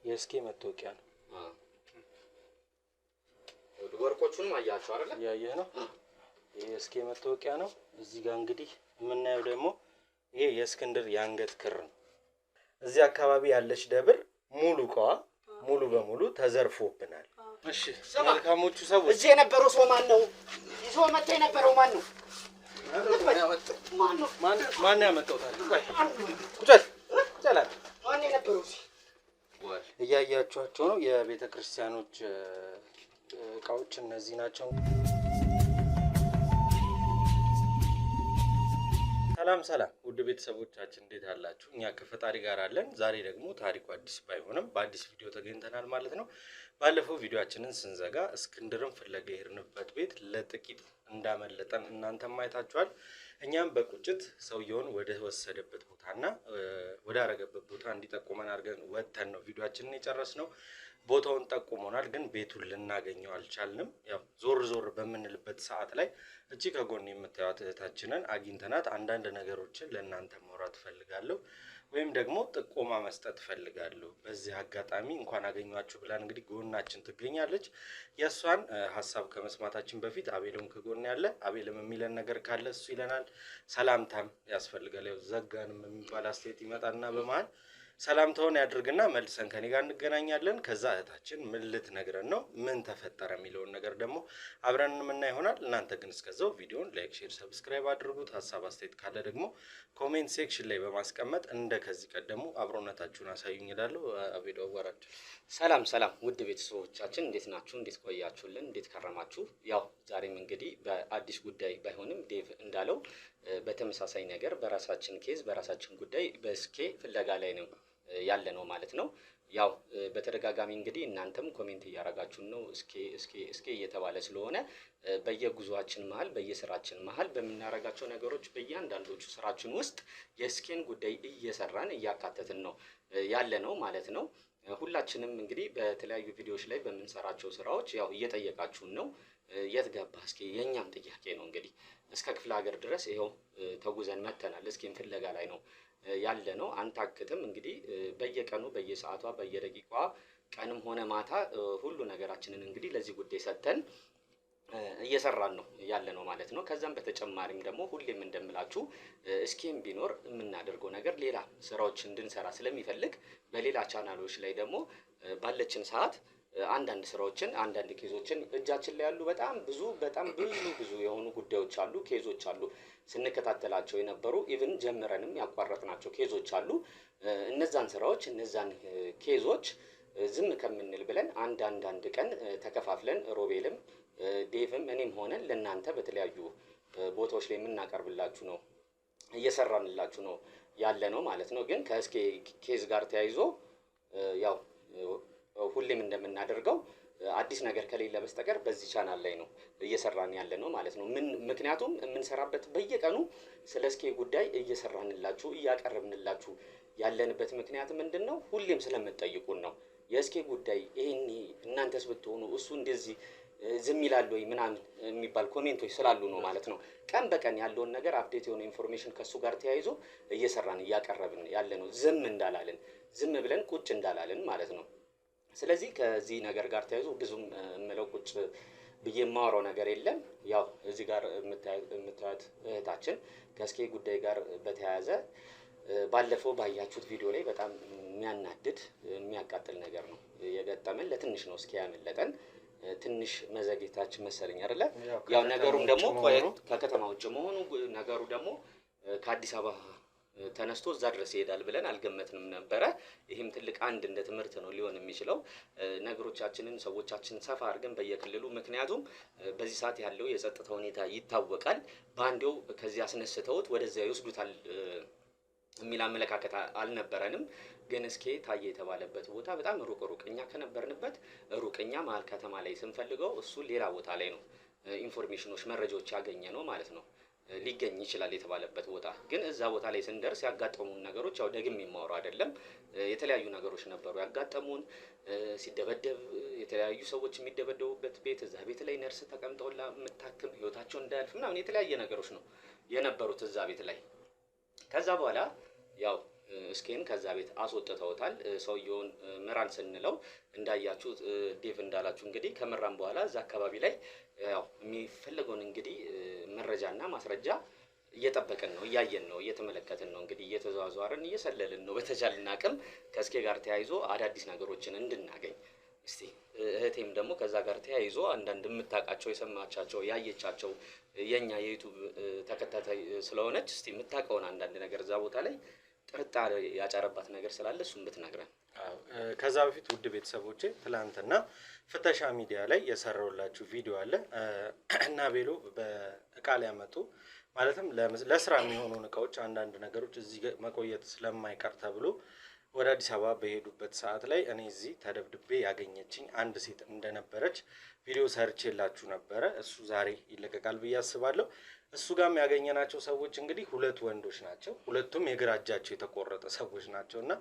የስኬ መታወቂያ ነው። ወርቆቹን ማያቸው አይደለ? ያየህ ነው። የስኬ መታወቂያ ነው። እዚህ ጋር እንግዲህ የምናየው ደግሞ ይሄ የእስክንድር የአንገት ክር ነው። እዚህ አካባቢ ያለች ደብር ሙሉ እቃዋ ሙሉ በሙሉ ተዘርፎብናል። እሺ መልካሞቹ ሰዎች እዚህ የነበረው ሰው ማን ነው? ይዞ መጣ የነበረው ማን ነው? ማን ያመጣው ታዲያ? ቁጭል ማን የነበረው እዚህ? እያያችኋቸው ነው የቤተ ክርስቲያኖች እቃዎች እነዚህ ናቸው። ሰላም ውድ ቤተሰቦቻችን እንዴት አላችሁ? እኛ ከፈጣሪ ጋር አለን። ዛሬ ደግሞ ታሪኩ አዲስ ባይሆንም በአዲስ ቪዲዮ ተገኝተናል ማለት ነው። ባለፈው ቪዲዮአችንን ስንዘጋ እስክንድርን ፍለጋ የሄድንበት ቤት ለጥቂት እንዳመለጠን እናንተም አይታችኋል። እኛም በቁጭት ሰውየውን ወደ ወሰደበት ቦታና ወደ አረገበት ቦታ እንዲጠቁመን አድርገን ወጥተን ነው ቪዲዮአችንን የጨረስነው። ቦታውን ጠቁሞናል፣ ግን ቤቱን ልናገኘው አልቻልንም። ያው ዞር በምንልበት ሰዓት ላይ እቺ ከጎን የምታዩት እህታችንን አግኝተናት አንዳንድ ነገሮችን ለእናንተ ማውራት ፈልጋለሁ፣ ወይም ደግሞ ጥቆማ መስጠት ፈልጋለሁ። በዚህ አጋጣሚ እንኳን አገኟችሁ ብላ እንግዲህ ጎናችን ትገኛለች። የእሷን ሀሳብ ከመስማታችን በፊት አቤልም ከጎን ያለ፣ አቤልም የሚለን ነገር ካለ እሱ ይለናል። ሰላምታም ያስፈልጋል። ያው ዘጋንም የሚባል አስተያየት ይመጣና በመሀል ሰላምታውን ያድርግና መልሰን ከኔ ጋር እንገናኛለን። ከዛ እህታችን ምን ልትነግረን ነው፣ ምን ተፈጠረ የሚለውን ነገር ደግሞ አብረን የምናይ ይሆናል። እናንተ ግን እስከዛው ቪዲዮን ላይክ፣ ሼር፣ ሰብስክራይብ አድርጉት። ሀሳብ አስተያየት ካለ ደግሞ ኮሜንት ሴክሽን ላይ በማስቀመጥ እንደ ከዚህ ቀደሙ አብሮነታችሁን አሳዩኝ እላለሁ። አቤዶ ወራድ። ሰላም ውድ ቤተሰቦቻችን እንዴት ናችሁ? እንዴት ቆያችሁልን? እንዴት ከረማችሁ? ያው ዛሬም እንግዲህ በአዲስ ጉዳይ ባይሆንም ዴቭ እንዳለው በተመሳሳይ ነገር በራሳችን ኬዝ በራሳችን ጉዳይ በስኬ ፍለጋ ላይ ነው ያለ ነው ማለት ነው። ያው በተደጋጋሚ እንግዲህ እናንተም ኮሜንት እያረጋችሁን ነው እስኬ እየተባለ ስለሆነ በየጉዟችን መሀል በየስራችን መሀል በምናረጋቸው ነገሮች በእያንዳንዶቹ ስራችን ውስጥ የስኬን ጉዳይ እየሰራን እያካተትን ነው ያለ ነው ማለት ነው። ሁላችንም እንግዲህ በተለያዩ ቪዲዮዎች ላይ በምንሰራቸው ስራዎች ያው እየጠየቃችሁን ነው የት ገባ እስኪ፣ የኛም ጥያቄ ነው እንግዲህ እስከ ክፍለ ሀገር ድረስ ይሄው ተጉዘን መተናል። እስኪን ፍለጋ ላይ ነው ያለ ነው። አንታክትም እንግዲህ በየቀኑ በየሰዓቷ በየደቂቃዋ ቀንም ሆነ ማታ ሁሉ ነገራችንን እንግዲህ ለዚህ ጉዳይ ሰጥተን እየሰራን ነው ያለ ነው ማለት ነው። ከዛም በተጨማሪም ደግሞ ሁሌም እንደምላችሁ እስኪም ቢኖር የምናደርገው ነገር ሌላ ስራዎች እንድንሰራ ስለሚፈልግ በሌላ ቻናሎች ላይ ደግሞ ባለችን ሰዓት አንዳንድ ስራዎችን አንዳንድ ኬዞችን እጃችን ላይ ያሉ በጣም ብዙ የሆኑ ጉዳዮች አሉ፣ ኬዞች አሉ፣ ስንከታተላቸው የነበሩ ኢቭን ጀምረንም ያቋረጥናቸው ኬዞች አሉ። እነዛን ስራዎች እነዛን ኬዞች ዝም ከምንል ብለን አንድ ቀን ተከፋፍለን ሮቤልም ዴቭም እኔም ሆነን ለእናንተ በተለያዩ ቦታዎች ላይ የምናቀርብላችሁ ነው እየሰራንላችሁ ነው ያለ ነው ማለት ነው። ግን ከእስኬ ኬዝ ጋር ተያይዞ ያው ሁሌም እንደምናደርገው አዲስ ነገር ከሌለ በስተቀር በዚህ ቻናል ላይ ነው እየሰራን ያለ ነው ማለት ነው። ምክንያቱም የምንሰራበት በየቀኑ ስለ እስኬ ጉዳይ እየሰራንላችሁ እያቀረብንላችሁ ያለንበት ምክንያት ምንድነው? ሁሌም ስለምትጠይቁን ነው። የእስኬ ጉዳይ ይሄኔ እናንተስ ብትሆኑ እሱ እንደዚህ ዝም ይላል ወይ ምናምን የሚባል ኮሜንቶች ስላሉ ነው ማለት ነው። ቀን በቀን ያለውን ነገር አፕዴት የሆነ ኢንፎርሜሽን ከሱ ጋር ተያይዞ እየሰራን እያቀረብን ያለ ነው። ዝም ብለን ቁጭ እንዳላልን ማለት ነው። ስለዚህ ከዚህ ነገር ጋር ተያይዞ ብዙም እምለው ቁጭ ብዬ የማወራው ነገር የለም። ያው እዚህ ጋር የምታዩት እህታችን ከእስኬ ጉዳይ ጋር በተያያዘ ባለፈው ባያችሁት ቪዲዮ ላይ በጣም የሚያናድድ የሚያቃጥል ነገር ነው የገጠመን። ለትንሽ ነው እስኪ ያመለጠን፣ ትንሽ መዘግየታችን መሰለኝ አይደለ? ያው ነገሩም ደግሞ ከከተማ ውጭ መሆኑ ነገሩ ደግሞ ከአዲስ አበባ ተነስቶ እዛ ድረስ ይሄዳል ብለን አልገመትንም ነበረ። ይህም ትልቅ አንድ እንደ ትምህርት ነው ሊሆን የሚችለው። ነገሮቻችንን ሰዎቻችን ሰፋ አድርገን በየክልሉ ምክንያቱም በዚህ ሰዓት ያለው የጸጥታ ሁኔታ ይታወቃል። በአንዴው ከዚህ አስነስተውት ወደዚያ ይወስዱታል የሚል አመለካከት አልነበረንም። ግን እስኬ ታየ የተባለበት ቦታ በጣም ሩቅ እኛ ከነበርንበት ሩቅኛ መሀል ከተማ ላይ ስንፈልገው እሱ ሌላ ቦታ ላይ ነው ኢንፎርሜሽኖች መረጃዎች ያገኘ ነው ማለት ነው። ሊገኝ ይችላል የተባለበት ቦታ ግን እዛ ቦታ ላይ ስንደርስ ያጋጠሙን ነገሮች ያው ደግም የሚማወሩ አይደለም። የተለያዩ ነገሮች ነበሩ ያጋጠሙን። ሲደበደብ የተለያዩ ሰዎች የሚደበደቡበት ቤት፣ እዛ ቤት ላይ ነርስ ተቀምጠውላ የምታክም ህይወታቸው እንዳያልፍ ምናምን የተለያየ ነገሮች ነው የነበሩት እዛ ቤት ላይ። ከዛ በኋላ ያው እስኬን ከዛ ቤት አስወጥተውታል። ሰውየውን ምራን ስንለው እንዳያችሁት ዴቭ እንዳላችሁ እንግዲህ ከመራን በኋላ እዛ አካባቢ ላይ ያው የሚፈልገውን እንግዲህ መረጃና ማስረጃ እየጠበቅን ነው፣ እያየን ነው፣ እየተመለከትን ነው። እንግዲህ እየተዘዋወርን እየሰለልን ነው በተቻለን አቅም ከእስኬ ጋር ተያይዞ አዳዲስ ነገሮችን እንድናገኝ። እስቲ እህቴም ደግሞ ከዛ ጋር ተያይዞ አንዳንድ የምታውቃቸው የሰማቻቸው ያየቻቸው የኛ የዩቲዩብ ተከታታይ ስለሆነች እስቲ የምታውቀውን አንዳንድ ነገር እዛ ቦታ ላይ ጥርጣሬ ያጫረባት ነገር ስላለ እሱን ብትነግረን። ከዛ በፊት ውድ ቤተሰቦቼ ትላንትና ፍተሻ ሚዲያ ላይ የሰራውላችሁ ቪዲዮ አለ እና ቤሎ በእቃ ሊያመጡ ማለትም ለስራ የሚሆኑ እቃዎች አንዳንድ ነገሮች እዚህ መቆየት ስለማይቀር ተብሎ ወደ አዲስ አበባ በሄዱበት ሰዓት ላይ እኔ እዚህ ተደብድቤ ያገኘችኝ አንድ ሴት እንደነበረች ቪዲዮ ሰርቼላችሁ ነበረ። እሱ ዛሬ ይለቀቃል ብዬ አስባለሁ። እሱ ጋርም ያገኘናቸው ሰዎች እንግዲህ ሁለት ወንዶች ናቸው። ሁለቱም የግራ እጃቸው የተቆረጠ ሰዎች ናቸው እና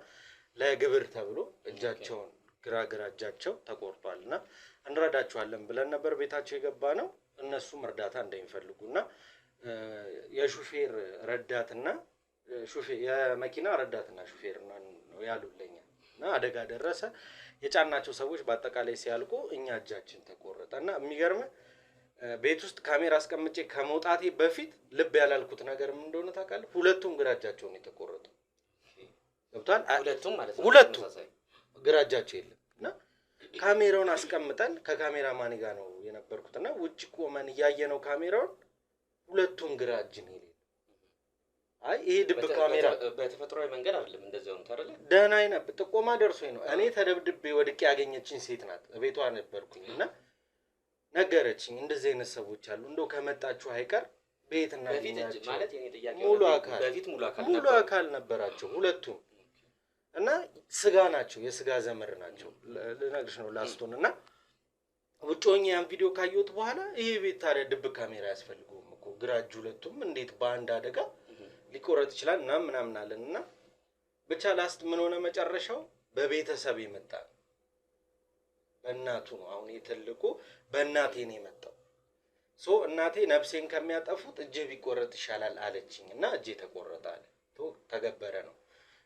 ለግብር ተብሎ እጃቸውን ግራ እጃቸው ተቆርጧል እና እንረዳቸዋለን ብለን ነበር ቤታቸው የገባ ነው። እነሱም እርዳታ እንደሚፈልጉና የሹፌር ረዳትና የመኪና ረዳትና ሹፌር ነው ያሉልኝ እና አደጋ ደረሰ። የጫናቸው ሰዎች በአጠቃላይ ሲያልቁ እኛ እጃችን ተቆረጠ እና የሚገርም ቤት ውስጥ ካሜራ አስቀምጬ ከመውጣቴ በፊት ልብ ያላልኩት ነገር ምን እንደሆነ ታውቃለህ? ሁለቱም ግራ እጃቸውን የተቆረጡ ገብቷል። ሁለቱም ማለት ነው። ሁለቱም ግራ እጃቸው የለም እና ካሜራውን አስቀምጠን ከካሜራ ማን ጋር ነው የነበርኩት እና ውጭ ቆመን እያየነው ካሜራውን ሁለቱም ግራ እጅ ነው የሌለው። አይ ይሄ ድብቅ ካሜራ በተፈጥሯዊ መንገድ አይደለም እንደዛው ነው ታረለ ደህና አይነት ጥቆማ ደርሶኝ ነው። እኔ ተደብድቤ ወድቄ ያገኘችኝ ሴት ናት። ቤቷ ነበርኩኝ እና ነገረችኝ እንደዚህ አይነት ሰዎች አሉ፣ እንደው ከመጣችሁ አይቀር ቤት እናገኛቸው ማለት የኔ ጥያቄ ሙሉ አካል ነበራቸው ሁለቱም እና ስጋ ናቸው፣ የስጋ ዘመር ናቸው ልነግርሽ ነው ላስቶን እና ውጮኛ ያን ቪዲዮ ካየሁት በኋላ ይሄ ቤት ታዲያ ድብቅ ካሜራ ያስፈልገውም እኮ ግራ እጅ ሁለቱም እንዴት በአንድ አደጋ ሊቆረጥ ይችላል እና ምናምን አለን እና ብቻ ላስት ምን ሆነ መጨረሻው በቤተሰብ የመጣ በእናቱ ነው። አሁን የትልቁ በእናቴ ነው የመጣው። እናቴ ነፍሴን ከሚያጠፉት እጄ ቢቆረጥ ይሻላል አለችኝ እና እጄ ተቆረጠ አለ። ተገበረ ነው።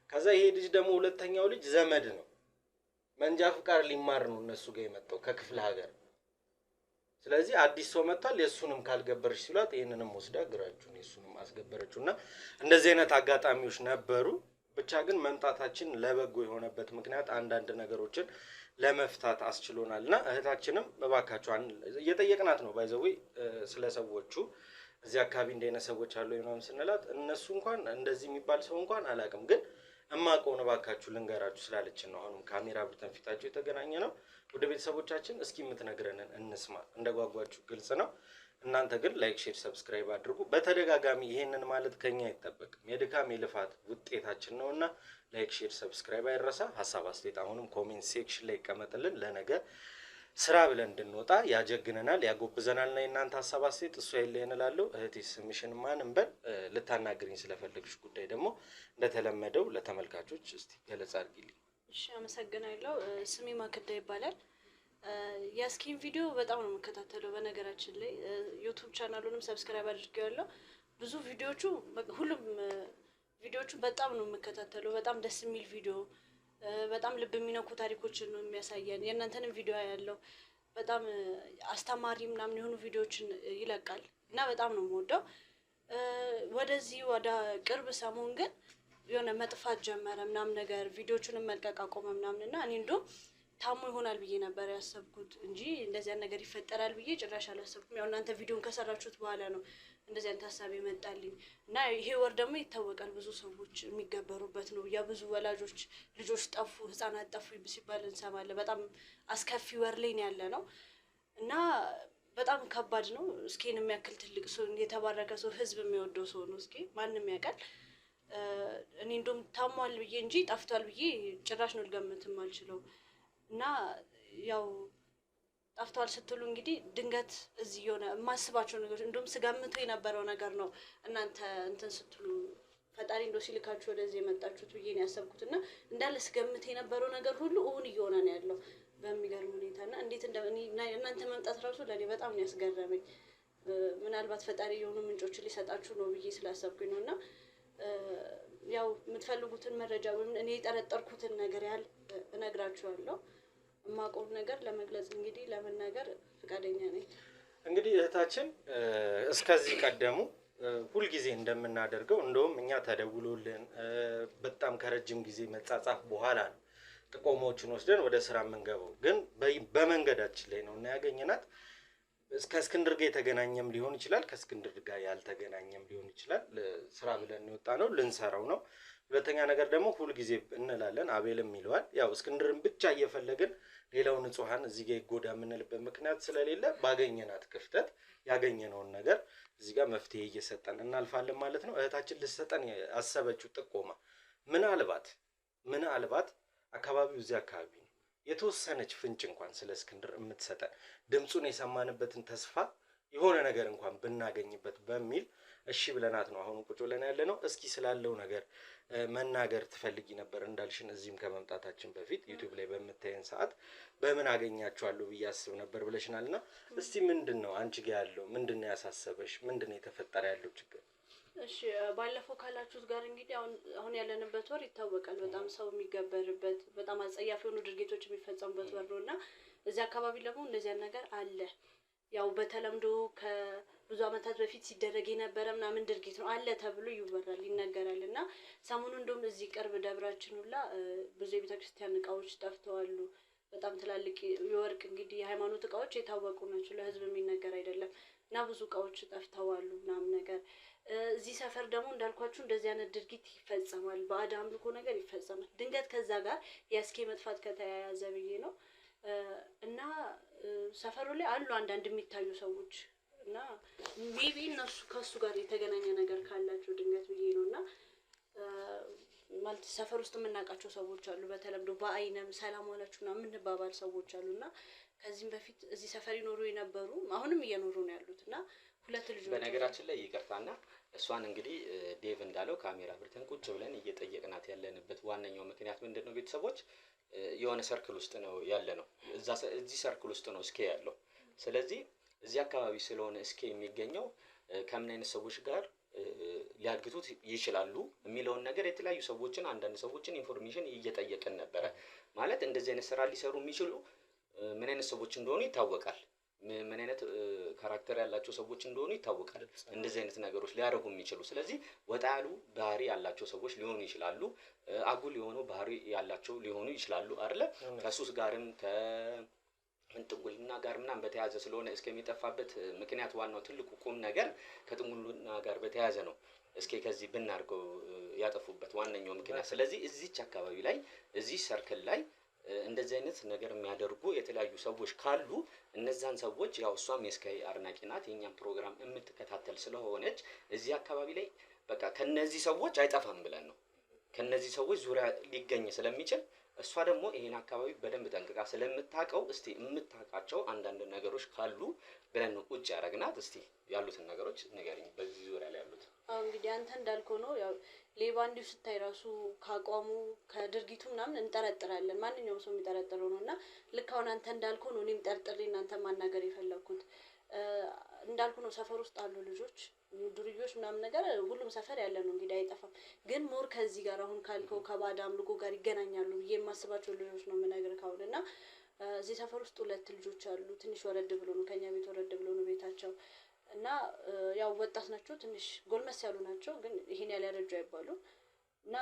ከዛ ይሄ ልጅ ደግሞ ሁለተኛው ልጅ ዘመድ ነው። መንጃ ፍቃድ ሊማር ነው እነሱ ጋር የመጣው ከክፍለ ሀገር። ስለዚህ አዲስ ሰው መጥቷል፣ የሱንም ካልገበረች ሲሏት ይሄንንም ወስዳ ግራጁን የሱንም አስገበረችው እና እንደዚህ አይነት አጋጣሚዎች ነበሩ። ብቻ ግን መምጣታችን ለበጎ የሆነበት ምክንያት አንዳንድ ነገሮችን ለመፍታት አስችሎናልና እህታችንም እባካችሁ እየጠየቅናት ነው ባይዘው ስለ ሰዎቹ እዚህ አካባቢ እንደነ ሰዎች አሉ ምናምን ስንላት እነሱ እንኳን እንደዚህ የሚባል ሰው እንኳን አላውቅም፣ ግን እማቆን እባካችሁ ልንገራችሁ ስላለችን ነው አሁንም ካሜራ ብርተን ፊታችሁ የተገናኘ ነው። ወደ ቤተሰቦቻችን እስኪ የምትነግረንን እንስማ። እንደጓጓችሁ ግልጽ ነው። እናንተ ግን ላይክ፣ ሼር፣ ሰብስክራይብ አድርጉ። በተደጋጋሚ ይሄንን ማለት ከኛ አይጠበቅም፣ የድካም የልፋት ውጤታችን ነውና ላይክ፣ ሼር፣ ሰብስክራይብ አይረሳ። ሀሳብ አስተያየት አሁንም ኮሜንት ሴክሽን ላይ ይቀመጥልን። ለነገ ስራ ብለን እንድንወጣ ያጀግነናል፣ ያጎብዘናል። እና የእናንተ ሀሳብ አስተያየት እሱ አይለየን እላለሁ። እህቴ ስምሽን ማን እንበል? ልታናግሪኝ ስለፈለግሽ ጉዳይ ደግሞ እንደተለመደው ለተመልካቾች እስቲ ገለጻ አድርጊልኝ። እሺ፣ አመሰግናለሁ። ስሜ ማክዳ ይባላል። የእስኬን ቪዲዮ በጣም ነው የምከታተለው። በነገራችን ላይ ዩቲዩብ ቻናሉንም ሰብስክራይብ አድርጌዋለሁ። ብዙ ቪዲዮቹ ሁሉም ቪዲዮቹ በጣም ነው የምከታተለው። በጣም ደስ የሚል ቪዲዮ፣ በጣም ልብ የሚነኩ ታሪኮችን ነው የሚያሳየን። የእናንተንም ቪዲዮ ያለው በጣም አስተማሪ ምናምን የሆኑ ቪዲዮዎችን ይለቃል እና በጣም ነው የምወደው። ወደዚህ ወደ ቅርብ ሰሞን ግን የሆነ መጥፋት ጀመረ ምናምን ነገር፣ ቪዲዮቹንም መልቀቅ አቆመ ምናምን እና እኔ እንደውም ታሞ ይሆናል ብዬ ነበር ያሰብኩት እንጂ እንደዚህ አይነት ነገር ይፈጠራል ብዬ ጭራሽ አላሰብኩም። ያው እናንተ ቪዲዮን ከሰራችሁት በኋላ ነው እንደዚህ አይነት ሀሳብ ይመጣልኝ እና ይሄ ወር ደግሞ ይታወቃል ብዙ ሰዎች የሚገበሩበት ነው። ያ ብዙ ወላጆች ልጆች ጠፉ፣ ህፃናት ጠፉ ሲባል እንሰማለን። በጣም አስከፊ ወር ላይ ያለ ነው እና በጣም ከባድ ነው። እስኬን የሚያክል ትልቅ ሰው፣ የተባረከ ሰው፣ ህዝብ የሚወደው ሰው ነው እስኬ፣ ማንም ያውቃል። እኔ እንደውም ታሟል ብዬ እንጂ ጠፍቷል ብዬ ጭራሽ ነው ልገምትም አልችለው እና ያው ጠፍቷል ስትሉ እንግዲህ ድንገት እዚህ የሆነ የማስባቸው ነገሮች እንደውም ስገምቱ የነበረው ነገር ነው እናንተ እንትን ስትሉ ፈጣሪ እንደው ሲልካችሁ ወደዚህ የመጣችሁት ብዬ ነው ያሰብኩት እና እንዳለ ስገምት የነበረው ነገር ሁሉ እውን እየሆነ ነው ያለው በሚገርም ሁኔታ እና እንዴት እናንተ መምጣት ራሱ ለኔ በጣም ነው ያስገረመኝ። ምናልባት ፈጣሪ የሆኑ ምንጮችን ሊሰጣችሁ ነው ብዬ ስላሰብኩኝ ነው እና ያው የምትፈልጉትን መረጃ ወይም እኔ የጠረጠርኩትን ነገር ያህል እነግራችኋለሁ። የማውቀውን ነገር ለመግለጽ እንግዲህ ለመናገር ፈቃደኛ ነኝ። እንግዲህ እህታችን እስከዚህ ቀደሙ ሁልጊዜ እንደምናደርገው እንደውም እኛ ተደውሎልን በጣም ከረጅም ጊዜ መጻጻፍ በኋላ ነው ጥቆማዎችን ወስደን ወደ ስራ የምንገባው። ግን በመንገዳችን ላይ ነው እና ያገኘናት። ከእስክንድር ጋር የተገናኘም ሊሆን ይችላል፣ ከእስክንድር ጋር ያልተገናኘም ሊሆን ይችላል። ስራ ብለን የወጣ ነው፣ ልንሰራው ነው። ሁለተኛ ነገር ደግሞ ሁልጊዜ እንላለን፣ አቤልም ይለዋል። ያው እስክንድርን ብቻ እየፈለግን ሌላው ንጹሐን እዚህ ጋር ይጎዳ የምንልበት ምክንያት ስለሌለ ባገኘናት ክፍተት ያገኘነውን ነገር እዚህ ጋር መፍትሄ እየሰጠን እናልፋለን ማለት ነው። እህታችን ልትሰጠን ያሰበችው ጥቆማ ምናልባት አካባቢው እዚህ አካባቢ ነው፣ የተወሰነች ፍንጭ እንኳን ስለ እስክንድር የምትሰጠን ድምፁን የሰማንበትን ተስፋ የሆነ ነገር እንኳን ብናገኝበት በሚል እሺ ብለናት ነው አሁን ቁጭ ብለን ያለ ነው። እስኪ ስላለው ነገር መናገር ትፈልጊ ነበር እንዳልሽን እዚህም ከመምጣታችን በፊት ዩቲዩብ ላይ በምታየን ሰዓት በምን አገኛቸዋለሁ ብዬ አስብ ነበር ብለሽናል። እና እስቲ ምንድን ነው አንቺ ጋር ያለው ምንድን ነው ያሳሰበሽ? ምንድን ነው የተፈጠረ ያለው ችግር? እሺ ባለፈው ካላችሁት ጋር እንግዲህ አሁን ያለንበት ወር ይታወቃል። በጣም ሰው የሚገበርበት በጣም አጸያፊ የሆኑ ድርጊቶች የሚፈጸሙበት ወር ነው እና እዚህ አካባቢ ደግሞ እንደዚያ ነገር አለ። ያው በተለምዶ ከብዙ ዓመታት በፊት ሲደረግ የነበረ ምናምን ድርጊት ነው አለ ተብሎ ይወራል ይነገራል። እና ሰሞኑን እንደውም እዚህ ቅርብ ደብራችን ሁላ ብዙ የቤተክርስቲያን እቃዎች ጠፍተዋሉ። በጣም ትላልቅ የወርቅ እንግዲህ የሃይማኖት እቃዎች የታወቁ ናቸው፣ ለህዝብ የሚነገር አይደለም። እና ብዙ እቃዎች ጠፍተዋሉ ምናምን ነገር። እዚህ ሰፈር ደግሞ እንዳልኳችሁ እንደዚህ አይነት ድርጊት ይፈጸማል፣ ባዕድ አምልኮ ነገር ይፈጸማል። ድንገት ከዛ ጋር የአስኬ መጥፋት ከተያያዘ ብዬ ነው። እና ሰፈሩ ላይ አሉ አንዳንድ የሚታዩ ሰዎች እና ሜቢ እነሱ ከሱ ጋር የተገናኘ ነገር ካላቸው ድንገት ብዬ ነው። እና ማለት ሰፈር ውስጥ የምናውቃቸው ሰዎች አሉ፣ በተለምዶ በአይንም ሰላም ዋላችሁ ምናምን የምንባባል ሰዎች አሉ። እና ከዚህም በፊት እዚህ ሰፈር ይኖሩ የነበሩ አሁንም እየኖሩ ነው ያሉት እና ሁለት ልጆች። በነገራችን ላይ ይቅርታና እሷን እንግዲህ ዴቭ እንዳለው ካሜራ ብርተን ቁጭ ብለን እየጠየቅናት ያለንበት ዋነኛው ምክንያት ምንድነው? ቤተሰቦች የሆነ ሰርክል ውስጥ ነው ያለ ነው። እዚህ ሰርክል ውስጥ ነው እስኬ ያለው። ስለዚህ እዚህ አካባቢ ስለሆነ እስኬ የሚገኘው ከምን አይነት ሰዎች ጋር ሊያግቱት ይችላሉ የሚለውን ነገር የተለያዩ ሰዎችን አንዳንድ ሰዎችን ኢንፎርሜሽን እየጠየቅን ነበረ። ማለት እንደዚህ አይነት ስራ ሊሰሩ የሚችሉ ምን አይነት ሰዎች እንደሆኑ ይታወቃል። ምን አይነት ካራክተር ያላቸው ሰዎች እንደሆኑ ይታወቃል። እንደዚህ አይነት ነገሮች ሊያደርጉ የሚችሉ ስለዚህ ወጣ ያሉ ባህሪ ያላቸው ሰዎች ሊሆኑ ይችላሉ። አጉል የሆኑ ባህሪ ያላቸው ሊሆኑ ይችላሉ አይደለ? ከሱስ ጋርም ከጥንቁልና ጋር ምናምን በተያያዘ ስለሆነ እስከሚጠፋበት ምክንያት ዋናው ትልቁ ቁም ነገር ከጥንቁልና ጋር በተያያዘ ነው። እስኪ ከዚህ ብናርገው ያጠፉበት ዋነኛው ምክንያት። ስለዚህ እዚች አካባቢ ላይ እዚህ ሰርክል ላይ እንደዚህ አይነት ነገር የሚያደርጉ የተለያዩ ሰዎች ካሉ እነዛን ሰዎች ያው እሷም የስካይ አድናቂ ናት፣ የኛም ፕሮግራም የምትከታተል ስለሆነች እዚህ አካባቢ ላይ በቃ ከነዚህ ሰዎች አይጠፋም ብለን ነው። ከነዚህ ሰዎች ዙሪያ ሊገኝ ስለሚችል እሷ ደግሞ ይሄን አካባቢ በደንብ ጠንቅቃ ስለምታውቀው እስቲ የምታውቃቸው አንዳንድ ነገሮች ካሉ ብለን ነው ቁጭ ያደረግናት። እስቲ ያሉትን ነገሮች ንገሪኝ በዚህ ዙሪያ ላይ ያሉት። እንግዲህ አንተ እንዳልከው ነው። ያው ሌባ እንዲሁ ስታይ ራሱ ካቋሙ ከድርጊቱ ምናምን እንጠረጥራለን። ማንኛውም ሰው የሚጠረጥረው ነው እና ልክ አሁን አንተ እንዳልከው ነው እኔም ጠርጥሬ እናንተ ማናገር የፈለኩት። እንዳልኩ ነው ሰፈር ውስጥ አሉ ልጆች ዱርዮች ምናምን ነገር ሁሉም ሰፈር ያለ ነው እንግዲህ አይጠፋም። ግን ሞር ከዚህ ጋር አሁን ካልከው ከባዕድ አምልኮ ጋር ይገናኛሉ ብዬ የማስባቸው ልጆች ነው የምነግርህ አሁን። እና እዚህ ሰፈር ውስጥ ሁለት ልጆች አሉ። ትንሽ ወረድ ብሎ ነው ከኛ ቤት ወረድ ብሎ ነው ቤታቸው። እና ያው ወጣት ናቸው፣ ትንሽ ጎልመስ ያሉ ናቸው፣ ግን ይሄን ያህል ያረጁ አይባሉም። እና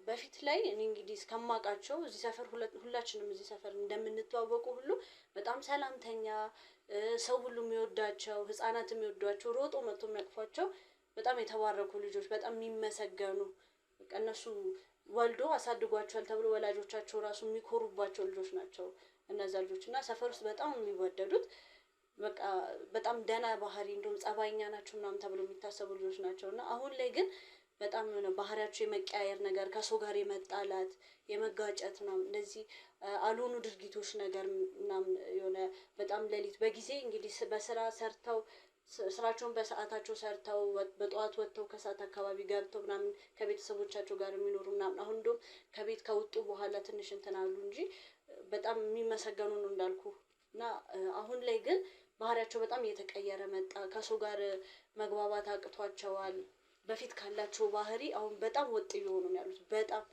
በፊት ላይ እኔ እንግዲህ እስከማውቃቸው እዚህ ሰፈር ሁላችንም እዚህ ሰፈር እንደምንተዋወቁ ሁሉ በጣም ሰላምተኛ፣ ሰው ሁሉ የሚወዳቸው፣ ህፃናት የሚወዷቸው፣ ሮጦ መጥቶ የሚያቅፏቸው በጣም የተባረኩ ልጆች፣ በጣም የሚመሰገኑ በቃ እነሱ ወልዶ አሳድጓቸዋል ተብሎ ወላጆቻቸው ራሱ የሚኮሩባቸው ልጆች ናቸው እነዛ ልጆች። እና ሰፈር ውስጥ በጣም የሚወደዱት በቃ በጣም ደህና ባህሪ እንደውም ጸባይኛ ናቸው ምናምን ተብሎ የሚታሰቡ ልጆች ናቸው። እና አሁን ላይ ግን በጣም የሆነ ባህሪያቸው የመቀያየር ነገር፣ ከሰው ጋር የመጣላት የመጋጨት ምናምን እንደዚህ አልሆኑ ድርጊቶች ነገር ምናምን የሆነ በጣም ሌሊት በጊዜ እንግዲህ በስራ ሰርተው ስራቸውን በሰዓታቸው ሰርተው በጠዋት ወጥተው ከሰዓት አካባቢ ገብተው ምናምን ከቤተሰቦቻቸው ጋር የሚኖሩ ምናምን አሁን እንደውም ከቤት ከወጡ በኋላ ትንሽ እንትን አሉ እንጂ በጣም የሚመሰገኑ ነው እንዳልኩ። እና አሁን ላይ ግን ባህሪያቸው በጣም እየተቀየረ መጣ። ከሰው ጋር መግባባት አቅቷቸዋል። በፊት ካላቸው ባህሪ አሁን በጣም ወጥ እየሆኑ ነው ያሉት። በጣም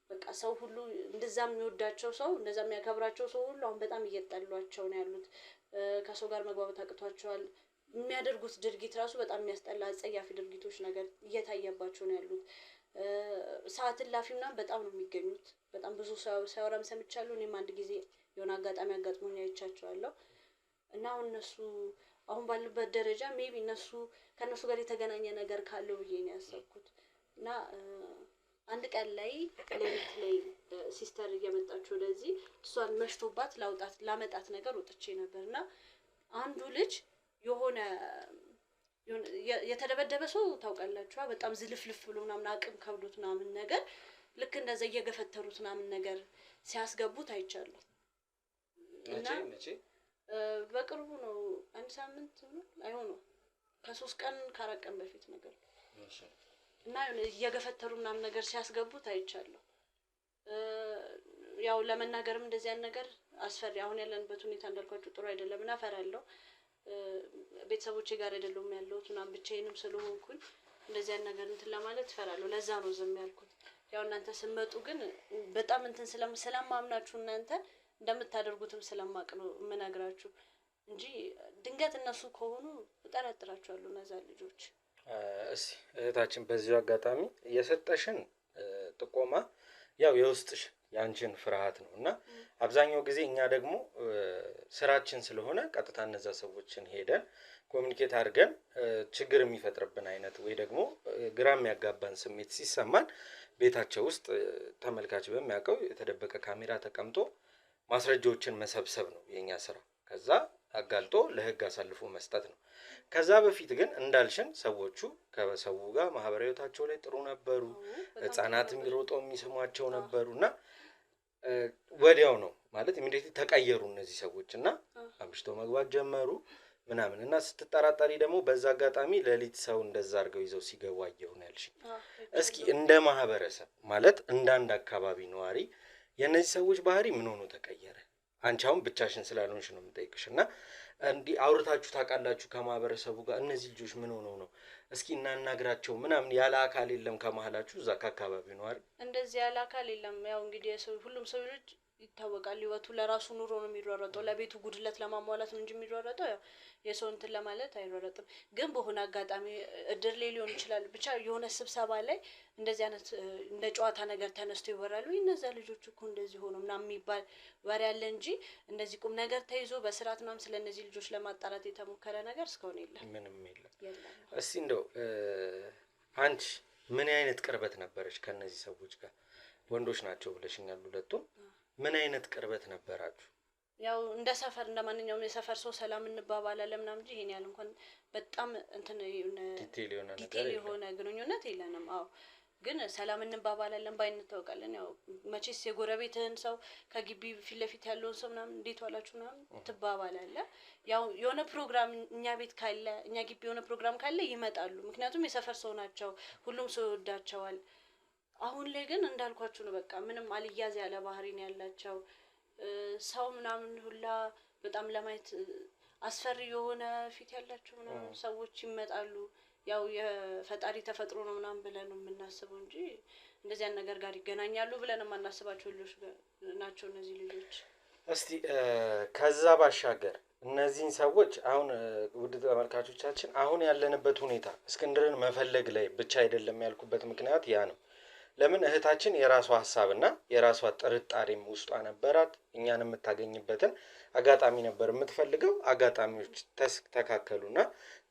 በቃ ሰው ሁሉ እንደዛም የሚወዳቸው ሰው እንደዛም የሚያከብራቸው ሰው ሁሉ አሁን በጣም እየጠሏቸው ነው ያሉት። ከሰው ጋር መግባባት አቅቷቸዋል። የሚያደርጉት ድርጊት ራሱ በጣም የሚያስጠላ አጸያፊ ድርጊቶች ነገር እየታየባቸው ነው ያሉት። ሰዓት እላፊ ምናምን በጣም ነው የሚገኙት። በጣም ብዙ ሲያወራም ሰምቻለሁ። እኔም አንድ ጊዜ የሆነ አጋጣሚ አጋጥሞኝ አይቻቸዋለሁ። እና አሁን እነሱ አሁን ባሉበት ደረጃ ሜቢ ከእነሱ ጋር የተገናኘ ነገር ካለው ብዬ ነው ያሰብኩት። እና አንድ ቀን ላይ ሌሊት ላይ ሲስተር እየመጣች ወደዚህ እሷን መሽቶባት ላመጣት ነገር ወጥቼ ነበር። እና አንዱ ልጅ የሆነ የተደበደበ ሰው ታውቃላችሁ፣ በጣም ዝልፍልፍ ብሎ ምናምን አቅም ከብዶት ምናምን ነገር ልክ እንደዛ እየገፈተሩት ምናምን ነገር ሲያስገቡት አይቻለሁ። እና በቅርቡ ነው፣ አንድ ሳምንት ነው አይሆነው፣ ከ3 ቀን ከ4 ቀን በፊት ነገር እና እየገፈተሩ ምናምን ነገር ሲያስገቡት አይቻለሁ። ያው ለመናገርም እንደዚህ ያን ነገር አስፈሪ፣ አሁን ያለንበት ሁኔታ እንዳልኳችሁ ጥሩ አይደለም እና እፈራለሁ። ቤተሰቦቼ ጋር አይደለም ያለሁት እና ብቻዬንም ስለሆንኩኝ እንደዚህ ያን ነገር እንትን ለማለት እፈራለሁ። ለዛ ነው ዝም ያልኩት። ያው እናንተ ስመጡ ግን በጣም እንትን ስለማምናችሁ እናንተ እንደምታደርጉትም ስለማቅ ነው የምነግራችሁ እንጂ ድንገት እነሱ ከሆኑ እጠረጥራቸዋለሁ እነዛ ልጆች። እስቲ እህታችን በዚሁ አጋጣሚ የሰጠሽን ጥቆማ ያው የውስጥሽ ያንቺን ፍርሃት ነው እና አብዛኛው ጊዜ እኛ ደግሞ ስራችን ስለሆነ ቀጥታ እነዛ ሰዎችን ሄደን ኮሚኒኬት አድርገን ችግር የሚፈጥርብን አይነት ወይ ደግሞ ግራ የሚያጋባን ስሜት ሲሰማን ቤታቸው ውስጥ ተመልካች በሚያውቀው የተደበቀ ካሜራ ተቀምጦ ማስረጃዎችን መሰብሰብ ነው የኛ ስራ። ከዛ አጋልጦ ለህግ አሳልፎ መስጠት ነው። ከዛ በፊት ግን እንዳልሽን ሰዎቹ ከሰው ጋር ማህበራዊ ህይወታቸው ላይ ጥሩ ነበሩ። ህፃናትም የሚሮጠው የሚስሟቸው ነበሩና ወዲያው ነው ማለት ኢሚዲየትሊ ተቀየሩ እነዚህ ሰዎች እና አምሽተው መግባት ጀመሩ ምናምን እና ስትጠራጠሪ ደግሞ በዛ አጋጣሚ ሌሊት ሰው እንደዛ አድርገው ይዘው ሲገቡ አየሁ ነው ያልሽኝ። እስኪ እንደ ማህበረሰብ ማለት እንደ አንድ አካባቢ ነዋሪ የእነዚህ ሰዎች ባህሪ ምን ሆኖ ተቀየረ? አንቺ አሁን ብቻሽን ስላልሆንሽ ነው የምጠይቅሽ እና እንዲህ አውርታችሁ ታውቃላችሁ ከማህበረሰቡ ጋር እነዚህ ልጆች ምን ሆነው ነው እስኪ እናናግራቸው ምናምን ያለ አካል የለም ከመሀላችሁ እዛ ከአካባቢው ነው አይደል? እንደዚህ ያለ አካል የለም። ያው እንግዲህ ሁሉም ሰው ልጅ ይታወቃል፣ ህይወቱ ለራሱ ኑሮ ነው የሚሯሯጠው፣ ለቤቱ ጉድለት ለማሟላት ነው እንጂ የሚሯሯጠው ያው የሰው እንትን ለማለት አይሯሯጥም። ግን በሆነ አጋጣሚ እድር ላይ ሊሆን ይችላል፣ ብቻ የሆነ ስብሰባ ላይ እንደዚህ አይነት እንደ ጨዋታ ነገር ተነስቶ ይወራሉ። እነዛ ልጆች እኮ እንደዚህ ሆኖ ምናምን የሚባል ወሬ አለ እንጂ እንደዚህ ቁም ነገር ተይዞ በስርዓት ምናምን ስለ እነዚህ ልጆች ለማጣራት የተሞከረ ነገር እስካሁን የለም፣ ምንም የለም። እስቲ እንደው አንቺ ምን አይነት ቅርበት ነበረች ከነዚህ ሰዎች ጋር? ወንዶች ናቸው ብለሽኛል ሁለቱም። ምን አይነት ቅርበት ነበራችሁ? ያው እንደ ሰፈር እንደ ማንኛውም የሰፈር ሰው ሰላም እንባባላለን ምናምን እንጂ ይሄን ያህል እንኳን በጣም እንትን ዲቴል የሆነ ግንኙነት የለንም። አዎ ግን ሰላም እንባባላለን፣ ባይንታወቃለን። ያው መቼስ የጎረቤትህን ሰው ከግቢ ፊት ለፊት ያለውን ሰው ምናምን እንዴት ዋላችሁ ምናምን ትባባላለህ። ያው የሆነ ፕሮግራም እኛ ቤት ካለ እኛ ግቢ የሆነ ፕሮግራም ካለ ይመጣሉ። ምክንያቱም የሰፈር ሰው ናቸው፣ ሁሉም ሰው ይወዳቸዋል። አሁን ላይ ግን እንዳልኳችሁ ነው፣ በቃ ምንም አልያዝ ያለ ባህሪ ነው ያላቸው። ሰው ምናምን ሁላ በጣም ለማየት አስፈሪ የሆነ ፊት ያላቸው ምናምን ሰዎች ይመጣሉ። ያው የፈጣሪ ተፈጥሮ ነው ምናምን ብለን ነው የምናስበው እንጂ እንደዚህ አይነት ነገር ጋር ይገናኛሉ ብለን የማናስባቸው ልጆች ናቸው እነዚህ ልጆች። እስቲ ከዛ ባሻገር እነዚህን ሰዎች አሁን ውድ ተመልካቾቻችን አሁን ያለንበት ሁኔታ እስክንድርን መፈለግ ላይ ብቻ አይደለም ያልኩበት ምክንያት ያ ነው። ለምን እህታችን የራሷ ሀሳብና የራሷ ጥርጣሬም ውስጧ ነበራት። እኛን የምታገኝበትን አጋጣሚ ነበር የምትፈልገው። አጋጣሚዎች ተካከሉና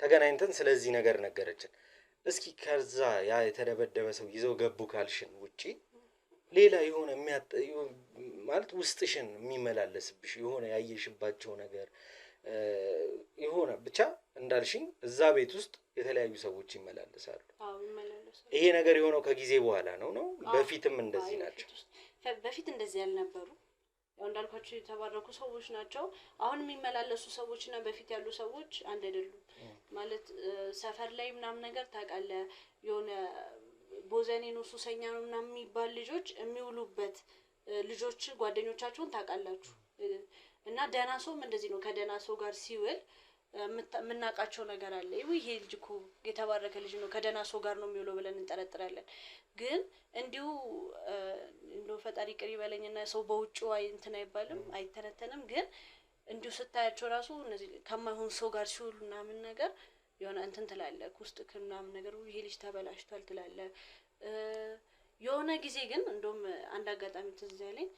ተገናኝተን ስለዚህ ነገር ነገረችን። እስኪ ከዛ ያ የተደበደበ ሰው ይዘው ገቡ ካልሽን ውጪ ሌላ የሆነ ማለት ውስጥሽን የሚመላለስብሽ የሆነ ያየሽባቸው ነገር የሆነ ብቻ እንዳልሽኝ እዛ ቤት ውስጥ የተለያዩ ሰዎች ይመላለሳሉ። ይሄ ነገር የሆነው ከጊዜ በኋላ ነው? በፊትም እንደዚህ ናቸው? በፊት እንደዚህ ያልነበሩ ያው እንዳልኳችሁ የተባረኩ ሰዎች ናቸው። አሁን የሚመላለሱ ሰዎችና በፊት ያሉ ሰዎች አንድ አይደሉም። ማለት ሰፈር ላይ ምናምን ነገር ታውቃለህ፣ የሆነ ቦዘኔ ነው ሱሰኛ ነው ምናምን የሚባል ልጆች የሚውሉበት ልጆች ጓደኞቻቸውን ታውቃላችሁ። እና ደህና ሰውም እንደዚህ ነው። ከደህና ሰው ጋር ሲውል የምናውቃቸው ነገር አለ። ይሄ ልጅ እኮ የተባረከ ልጅ ነው ከደህና ሰው ጋር ነው የሚውለው ብለን እንጠረጥራለን። ግን እንዲሁ እንደው ፈጣሪ ቅሪ በለኝና ሰው በውጭው እንትን አይባልም አይተነተንም። ግን እንዲሁ ስታያቸው ራሱ እነዚህ ከማይሆን ሰው ጋር ሲውሉ ምናምን ነገር የሆነ እንትን ትላለህ ውስጥ ምናምን ነገር ይሄ ልጅ ተበላሽቷል ትላለህ። የሆነ ጊዜ ግን እንደውም አንድ አጋጣሚ ትዝ ያለኝ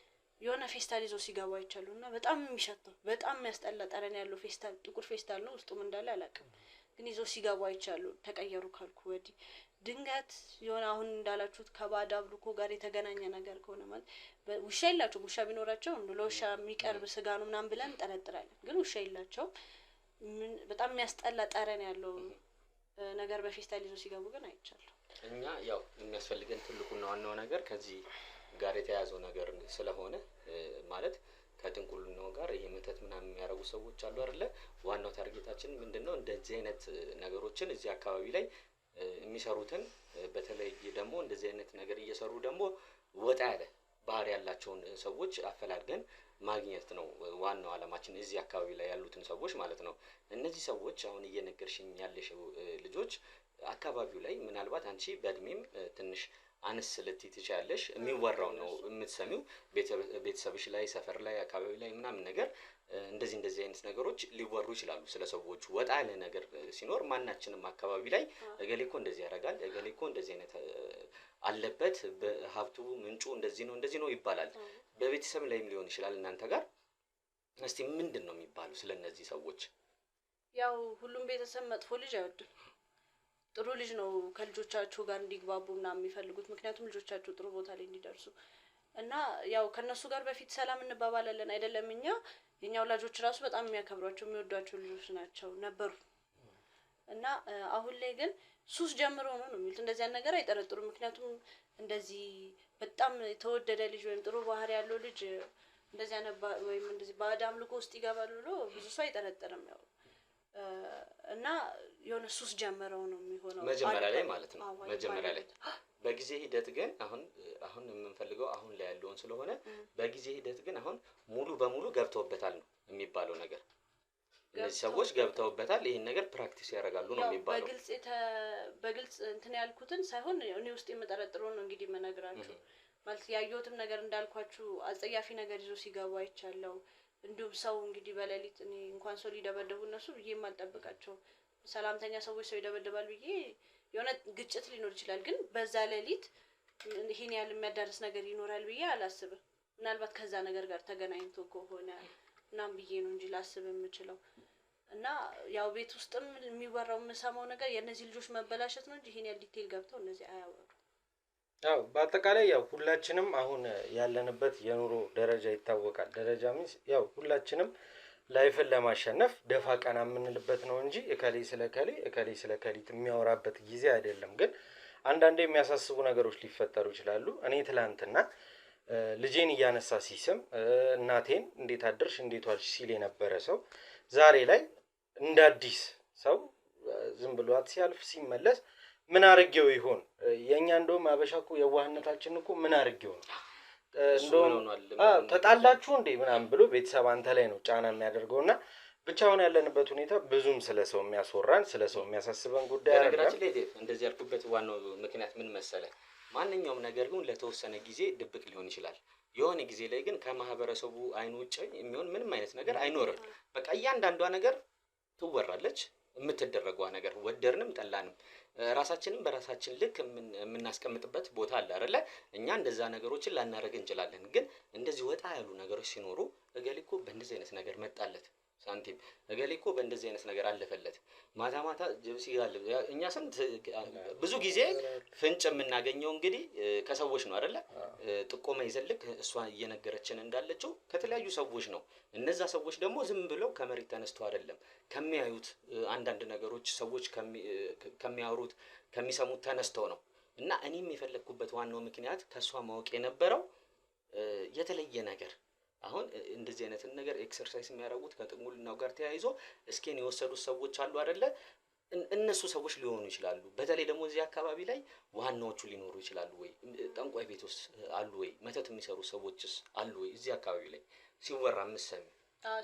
የሆነ ፌስታል ይዞ ሲገባ አይቻለሁ እና በጣም የሚሸተው በጣም የሚያስጠላ ጠረን ያለው ፌስታል ጥቁር ፌስታል ነው ውስጡም እንዳለ አላውቅም። ግን ይዞ ሲገባ አይቻለሁ ተቀየሩ ካልኩ ወዲህ ድንገት የሆነ አሁን እንዳላችሁት ከባዕድ አምልኮ ጋር የተገናኘ ነገር ከሆነ ማለት ውሻ የላቸውም። ውሻ ቢኖራቸው ለውሻ የሚቀርብ ስጋ ነው ምናምን ብለን እንጠረጥራለን። ግን ውሻ የላቸውም። በጣም የሚያስጠላ ጠረን ያለው ነገር በፌስታል ይዞ ሲገቡ ግን አይቻለሁ። እኛ ያው የሚያስፈልገን ትልቁና ዋናው ነገር ከዚህ ጋር የተያዘው ነገር ስለሆነ ማለት ከጥንቁልናው ጋር ይሄ መተት ምናምን የሚያደርጉ ሰዎች አሉ አይደለ? ዋናው ታርጌታችን ምንድነው? እንደዚህ አይነት ነገሮችን እዚህ አካባቢ ላይ የሚሰሩትን በተለይ ደግሞ እንደዚህ አይነት ነገር እየሰሩ ደግሞ ወጣ ያለ ባህሪ ያላቸውን ሰዎች አፈላልገን ማግኘት ነው ዋናው አላማችን፣ እዚህ አካባቢ ላይ ያሉትን ሰዎች ማለት ነው። እነዚህ ሰዎች አሁን እየነገርሽኝ ያለሽው ልጆች አካባቢው ላይ ምናልባት አንቺ በእድሜም ትንሽ አንስ ልትይ ትችያለሽ። የሚወራው ነው የምትሰሚው ቤተሰብሽ ላይ ሰፈር ላይ አካባቢ ላይ ምናምን ነገር እንደዚህ አይነት ነገሮች ሊወሩ ይችላሉ። ስለ ሰዎቹ ወጣ ያለ ነገር ሲኖር ማናችንም አካባቢ ላይ እገሌ እኮ እንደዚህ ያደርጋል፣ እገሌ እኮ እንደዚህ አይነት አለበት፣ በሀብቱ ምንጩ እንደዚህ ነው ይባላል። በቤተሰብ ላይም ሊሆን ይችላል እናንተ ጋር። እስቲ ምንድን ነው የሚባለው ስለ እነዚህ ሰዎች? ያው ሁሉም ቤተሰብ መጥፎ ልጅ አይወድም። ጥሩ ልጅ ነው ከልጆቻቸው ጋር እንዲግባቡ ምናምን የሚፈልጉት፣ ምክንያቱም ልጆቻቸው ጥሩ ቦታ ላይ እንዲደርሱ እና ያው ከነሱ ጋር በፊት ሰላም እንባባላለን አይደለም። የኛ ወላጆች ራሱ በጣም የሚያከብሯቸው የሚወዷቸው ልጆች ናቸው ነበሩ። እና አሁን ላይ ግን ሱስ ጀምሮ ነው የሚሉት። እንደዚህ አይነት ነገር አይጠረጥሩም። ምክንያቱም እንደዚህ በጣም የተወደደ ልጅ ወይም ጥሩ ባህሪ ያለው ልጅ እንደዚህ ወይም እንደዚህ ባዕድ አምልኮ ውስጥ ይገባል ብሎ ብዙ ሰው አይጠረጥርም። ያው እና የሆነ ሱስ ጀምረው ነው የሚሆነው መጀመሪያ ላይ ማለት ነው። መጀመሪያ ላይ በጊዜ ሂደት ግን አሁን የምንፈልገው አሁን ላይ ያለውን ስለሆነ በጊዜ ሂደት ግን አሁን ሙሉ በሙሉ ገብተውበታል ነው የሚባለው ነገር። እነዚህ ሰዎች ገብተውበታል፣ ይሄን ነገር ፕራክቲስ ያደርጋሉ ነው የሚባለው። በግልጽ እንትን ያልኩትን ሳይሆን እኔ ውስጥ የምጠረጥረው ነው እንግዲህ የምነግራችሁ። ማለት ያየሁትም ነገር እንዳልኳችሁ አጸያፊ ነገር ይዞ ሲገቡ አይቻለሁ። እንዲሁም ሰው እንግዲህ በሌሊት እኔ እንኳን ሰው ሊደበደቡ እነሱ ብዬ የማልጠብቃቸው ሰላምተኛ ሰዎች ሰው ይደበደባል ብዬ የሆነ ግጭት ሊኖር ይችላል፣ ግን በዛ ሌሊት ይሄን ያህል የሚያዳርስ ነገር ይኖራል ብዬ አላስብም። ምናልባት ከዛ ነገር ጋር ተገናኝቶ ከሆነ ምናምን ብዬ ነው እንጂ ላስብ የምችለው። እና ያው ቤት ውስጥም የሚወራው የምሰማው ነገር የእነዚህ ልጆች መበላሸት ነው እንጂ ይሄን ያህል ዲቴል ገብተው እነዚህ አያወሩ። ያው በአጠቃላይ ያው ሁላችንም አሁን ያለንበት የኑሮ ደረጃ ይታወቃል። ደረጃ ሚንስ ያው ሁላችንም ላይፍን ለማሸነፍ ደፋ ቀና የምንልበት ነው እንጂ እከሌ ስለ ከሊት የሚያወራበት ጊዜ አይደለም። ግን አንዳንዴ የሚያሳስቡ ነገሮች ሊፈጠሩ ይችላሉ። እኔ ትላንትና ልጄን እያነሳ ሲስም እናቴን እንዴት አደርሽ እንዴት ዋልሽ ሲል የነበረ ሰው ዛሬ ላይ እንደ አዲስ ሰው ዝም ብሏት ሲያልፍ ሲመለስ ምን አርጌው ይሆን? የኛ እንደውም አበሻ እኮ የዋህነታችን እኮ ምን አርጌው ነው እንደውም ተጣላችሁ እንዴ ምናምን ብሎ ቤተሰብ አንተ ላይ ነው ጫና የሚያደርገውና ብቻውን ያለንበት ሁኔታ ብዙም ስለሰው የሚያስወራን ስለሰው የሚያሳስበን ጉዳይ አይደለም። በነገራችን ላይ እንደዚህ ያልኩበት ዋናው ምክንያት ምን መሰለ? ማንኛውም ነገር ግን ለተወሰነ ጊዜ ድብቅ ሊሆን ይችላል። የሆነ ጊዜ ላይ ግን ከማህበረሰቡ አይን ውጭ የሚሆን ምንም አይነት ነገር አይኖርም። በቃ እያንዳንዷ ነገር ትወራለች። የምትደረገው ነገር ወደርንም ጠላንም ራሳችንን በራሳችን ልክ የምናስቀምጥበት ቦታ አለ አይደለ? እኛ እንደዛ ነገሮችን ላናረግ እንችላለን። ግን እንደዚህ ወጣ ያሉ ነገሮች ሲኖሩ እገሌ እኮ በእንደዚህ አይነት ነገር መጣለት ሳንቲም፣ እገሌ እኮ በእንደዚህ አይነት ነገር አለፈለት፣ ማታ ጅብስ ይጋልብ። እኛ ስንት ብዙ ጊዜ ፍንጭ የምናገኘው እንግዲህ ከሰዎች ነው አይደለ? ጥቆማ ይዘልክ እሷ እየነገረችን እንዳለችው ከተለያዩ ሰዎች ነው። እነዛ ሰዎች ደግሞ ዝም ብለው ከመሬት ተነስተው አይደለም፣ ከሚያዩት አንዳንድ ነገሮች ሰዎች ከሚያወሩት ከሚሰሙት ተነስተው ነው። እና እኔም የፈለግኩበት ዋናው ምክንያት ከእሷ ማወቅ የነበረው የተለየ ነገር አሁን እንደዚህ አይነት ነገር ኤክሰርሳይዝ የሚያደርጉት ከጥንቁልናው ጋር ተያይዞ እስኪን የወሰዱት ሰዎች አሉ አይደለ? እነሱ ሰዎች ሊሆኑ ይችላሉ። በተለይ ደግሞ እዚህ አካባቢ ላይ ዋናዎቹ ሊኖሩ ይችላሉ ወይ? ጠንቋይ ቤቶስ አሉ ወይ? መተት የሚሰሩ ሰዎችስ አሉ ወይ? እዚህ አካባቢ ላይ ሲወራ የምትሰሚው?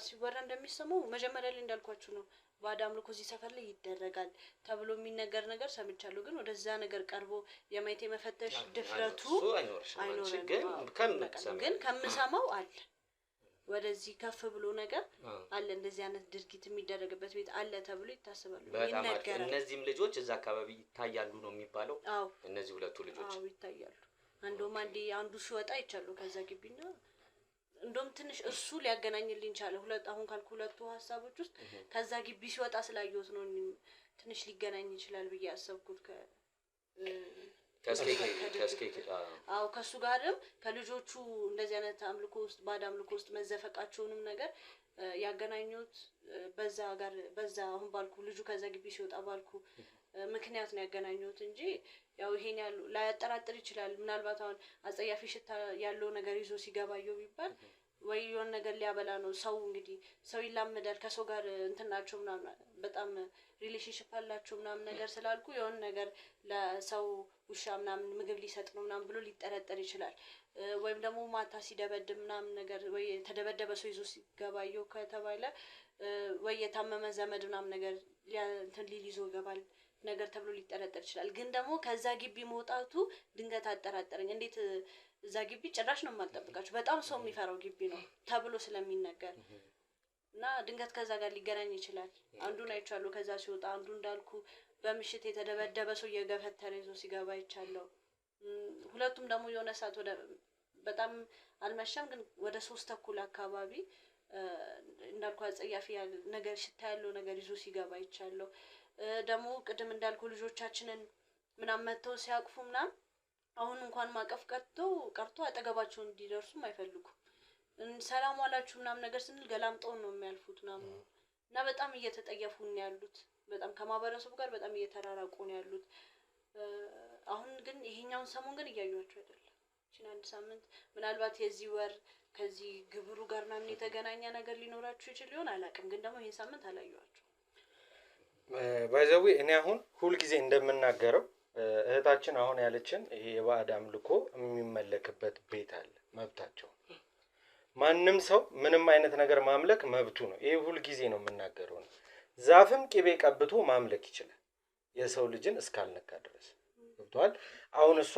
ሲወራ እንደሚሰማው መጀመሪያ ላይ እንዳልኳችሁ ነው። ባዕድ አምልኮ እዚህ ሰፈር ላይ ይደረጋል ተብሎ የሚነገር ነገር ሰምቻለሁ። ግን ወደዛ ነገር ቀርቦ የማየት የመፈተሽ ድፍረቱ አይኖርም። ግን ከምሰማው አለ ወደዚህ ከፍ ብሎ ነገር አለ እንደዚህ አይነት ድርጊት የሚደረግበት ቤት አለ ተብሎ ይታሰባሉ። ይነገራል። እነዚህም ልጆች እዛ አካባቢ ይታያሉ ነው የሚባለው። እነዚህ ሁለቱ ልጆች ይታያሉ። እንደውም አንዱ ሲወጣ ይቻሉ ከዛ ግቢና እንደውም ትንሽ እሱ ሊያገናኝልኝ ቻለ። አሁን ካልኩ ሁለቱ ሀሳቦች ውስጥ ከዛ ግቢ ሲወጣ ስላየሁት ነው ትንሽ ሊገናኝ ይችላል ብዬ ያሰብኩት ከሱ ጋርም ከልጆቹ እንደዚህ አይነት አምልኮ ውስጥ ባዕድ አምልኮ ውስጥ መዘፈቃቸውንም ነገር ያገናኙት በዛ አሁን ባልኩ ልጁ ከዛ ግቢ ሲወጣ ባልኩ ምክንያት ነው ያገናኙት እንጂ ያው ይሄን ላያጠራጥር ይችላል። ምናልባት አሁን አጸያፊ ሽታ ያለው ነገር ይዞ ሲገባየው ቢባል ወይ የሆነ ነገር ሊያበላ ነው። ሰው እንግዲህ ሰው ይላመዳል ከሰው ጋር እንትናቸው ምናምን በጣም ሪሌሽንሺፕ አላቸው ምናምን ነገር ስላልኩ የሆነ ነገር ለሰው ውሻ ምናምን ምግብ ሊሰጥ ነው ምናምን ብሎ ሊጠረጠር ይችላል። ወይም ደግሞ ማታ ሲደበድብ ምናምን ነገር ወይ የተደበደበ ሰው ይዞ ሲገባየው ከተባለ ወይ የታመመ ዘመድ ምናምን ነገር እንትን ሊል ይዞ ይገባል ነገር ተብሎ ሊጠረጠር ይችላል። ግን ደግሞ ከዛ ግቢ መውጣቱ ድንገት አጠራጠረኝ። እንዴት እዛ ግቢ ጭራሽ ነው የማልጠብቃቸው በጣም ሰው የሚፈራው ግቢ ነው ተብሎ ስለሚነገር እና ድንገት ከዛ ጋር ሊገናኝ ይችላል። አንዱን አይቻለሁ ከዛ ሲወጣ፣ አንዱ እንዳልኩ በምሽት የተደበደበ ሰው እየገፈተረ ይዞ ሲገባ አይቻለሁ። ሁለቱም ደግሞ የሆነ ሰዓት በጣም አልመሸም ግን ወደ 3:30 አካባቢ እንዳልኩ አጸያፊ ነገር ሽታ ያለው ነገር ይዞ ሲገባ አይቻለሁ። ደግሞ ቅድም እንዳልኩ ልጆቻችንን ምናምን መተው ሲያቅፉ ምናምን አሁን እንኳን ማቀፍ ቀርቶ አጠገባቸው እንዲደርሱም አይፈልጉም። ሰላም ዋላችሁ ምናምን ነገር ስንል ገላምጠው ነው የሚያልፉት ምናምን እና በጣም እየተጠየፉ ነው ያሉት። በጣም ከማህበረሰቡ ጋር በጣም እየተራራቁ ነው ያሉት። አሁን ግን ይሄኛውን ሰሞን ግን እያዩዋቸው አይደለም። አንድ ሳምንት ምናልባት የዚህ ወር ከዚህ ግብሩ ጋር ምናምን የተገናኘ ነገር ሊኖራችሁ ይችል ይሆን አላውቅም። ግን ደግሞ ይሄን ሳምንት አላዩዋቸው። ባይዘዌ እኔ አሁን ሁልጊዜ እንደምናገረው እህታችን አሁን ያለችን ይሄ የባዕድ አምልኮ የሚመለክበት ቤት አለ፣ መብታቸው። ማንም ሰው ምንም አይነት ነገር ማምለክ መብቱ ነው። ይሄ ሁልጊዜ ነው የምናገረው ነው። ዛፍም ቅቤ ቀብቶ ማምለክ ይችላል የሰው ልጅን እስካልነካ ድረስ ገብቷል። አሁን እሷ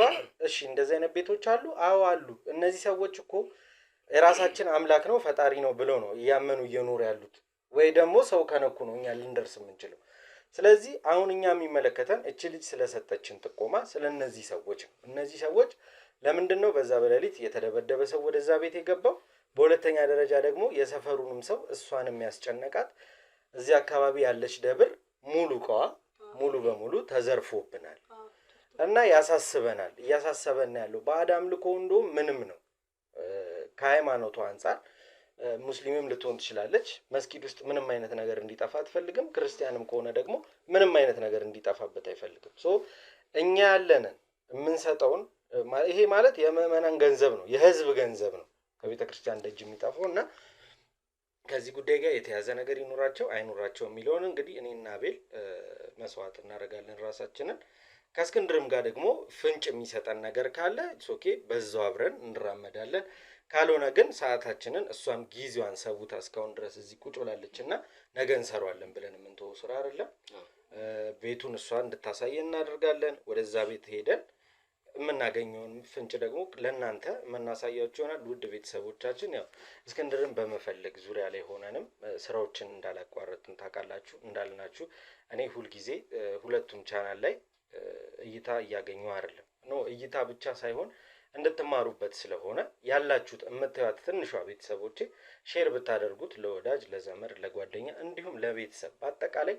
እሺ እንደዚህ አይነት ቤቶች አሉ፣ አዎ አሉ። እነዚህ ሰዎች እኮ የራሳችን አምላክ ነው ፈጣሪ ነው ብለው ነው እያመኑ እየኖሩ ያሉት። ወይ ደግሞ ሰው ከነኩ ነው እኛ ልንደርስ የምንችለው። ስለዚህ አሁን እኛ የሚመለከተን እቺ ልጅ ስለሰጠችን ጥቆማ ስለነዚህ ሰዎች ነው። እነዚህ ሰዎች ለምንድነው በዛ በሌሊት የተደበደበ ሰው ወደዛ ቤት የገባው? በሁለተኛ ደረጃ ደግሞ የሰፈሩንም ሰው እሷንም ያስጨነቃት እዚህ አካባቢ ያለች ደብር ሙሉ እቃዋ ሙሉ በሙሉ ተዘርፎብናል እና ያሳስበናል። እያሳሰበን ያለው ባዕድ አምልኮ እንደው ምንም ነው ከሃይማኖቱ አንፃር ሙስሊምም ልትሆን ትችላለች። መስጊድ ውስጥ ምንም አይነት ነገር እንዲጠፋ አትፈልግም። ክርስቲያንም ከሆነ ደግሞ ምንም አይነት ነገር እንዲጠፋበት አይፈልግም። እኛ ያለንን የምንሰጠውን ይሄ ማለት የምዕመናን ገንዘብ ነው፣ የህዝብ ገንዘብ ነው ከቤተ ክርስቲያን ደጅ የሚጠፋው እና ከዚህ ጉዳይ ጋር የተያዘ ነገር ይኖራቸው አይኖራቸው የሚለውን እንግዲህ እኔና አቤል መስዋዕት እናደርጋለን ራሳችንን። ከእስክንድርም ጋር ደግሞ ፍንጭ የሚሰጠን ነገር ካለ ኦኬ በዛው አብረን እንራመዳለን። ካልሆነ ግን ሰዓታችንን እሷም ጊዜዋን ሰውታ እስካሁን ድረስ እዚህ ቁጭ ብላለችና ነገ እንሰራዋለን ብለን የምንተወው ስራ አይደለም። ቤቱን እሷ እንድታሳየን እናደርጋለን። ወደዛ ቤት ሄደን የምናገኘውን ፍንጭ ደግሞ ለእናንተ የምናሳያችሁ ይሆናል። ውድ ቤተሰቦቻችን ያው እስክንድርን በመፈለግ ዙሪያ ላይ ሆነንም ስራዎችን እንዳላቋረጥን ታውቃላችሁ። እንዳልናችሁ እኔ ሁልጊዜ ሁለቱም ቻናል ላይ እይታ እያገኙ አይደለም እይታ ብቻ ሳይሆን እንድትማሩበት ስለሆነ ያላችሁት የምታዩት ትንሿ ቤተሰቦቼ ሼር ብታደርጉት ለወዳጅ ለዘመድ ለጓደኛ እንዲሁም ለቤተሰብ በአጠቃላይ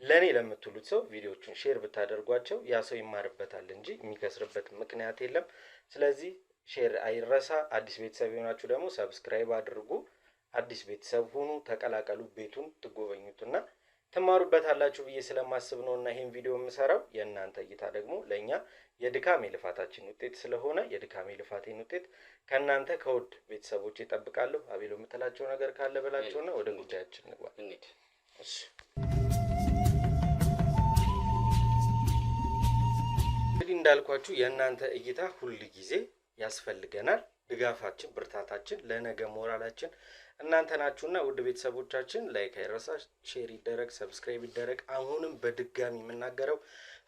ለኔ ለምትሉት ሰው ቪዲዮቹን ሼር ብታደርጓቸው ያ ሰው ይማርበታል እንጂ የሚከስርበት ምክንያት የለም። ስለዚህ ሼር አይረሳ። አዲስ ቤተሰብ የሆናችሁ ደግሞ ሰብስክራይብ አድርጉ። አዲስ ቤተሰብ ሁኑ፣ ተቀላቀሉ፣ ቤቱን ትጎበኙትና ትማሩበታላችሁ ብዬ ስለማስብ ነውና ይሄን ቪዲዮ የምሰራው። የእናንተ እይታ ደግሞ ለኛ የድካሜ ልፋታችን ውጤት ስለሆነ የድካሜ ልፋቴን ውጤት ከእናንተ ከውድ ቤተሰቦች እጠብቃለሁ። አቤሎ የምትላቸው ነገር ካለ በላቸውና ወደ ጉዳያችን እንግባ። እሺ እንግዲህ እንዳልኳችሁ የእናንተ እይታ ሁል ጊዜ ያስፈልገናል። ድጋፋችን፣ ብርታታችን፣ ለነገ ሞራላችን እናንተ ናችሁና ውድ ቤተሰቦቻችን ላይክ አይረሳ፣ ሼር ይደረግ፣ ሰብስክራይብ ይደረግ። አሁንም በድጋሚ የምናገረው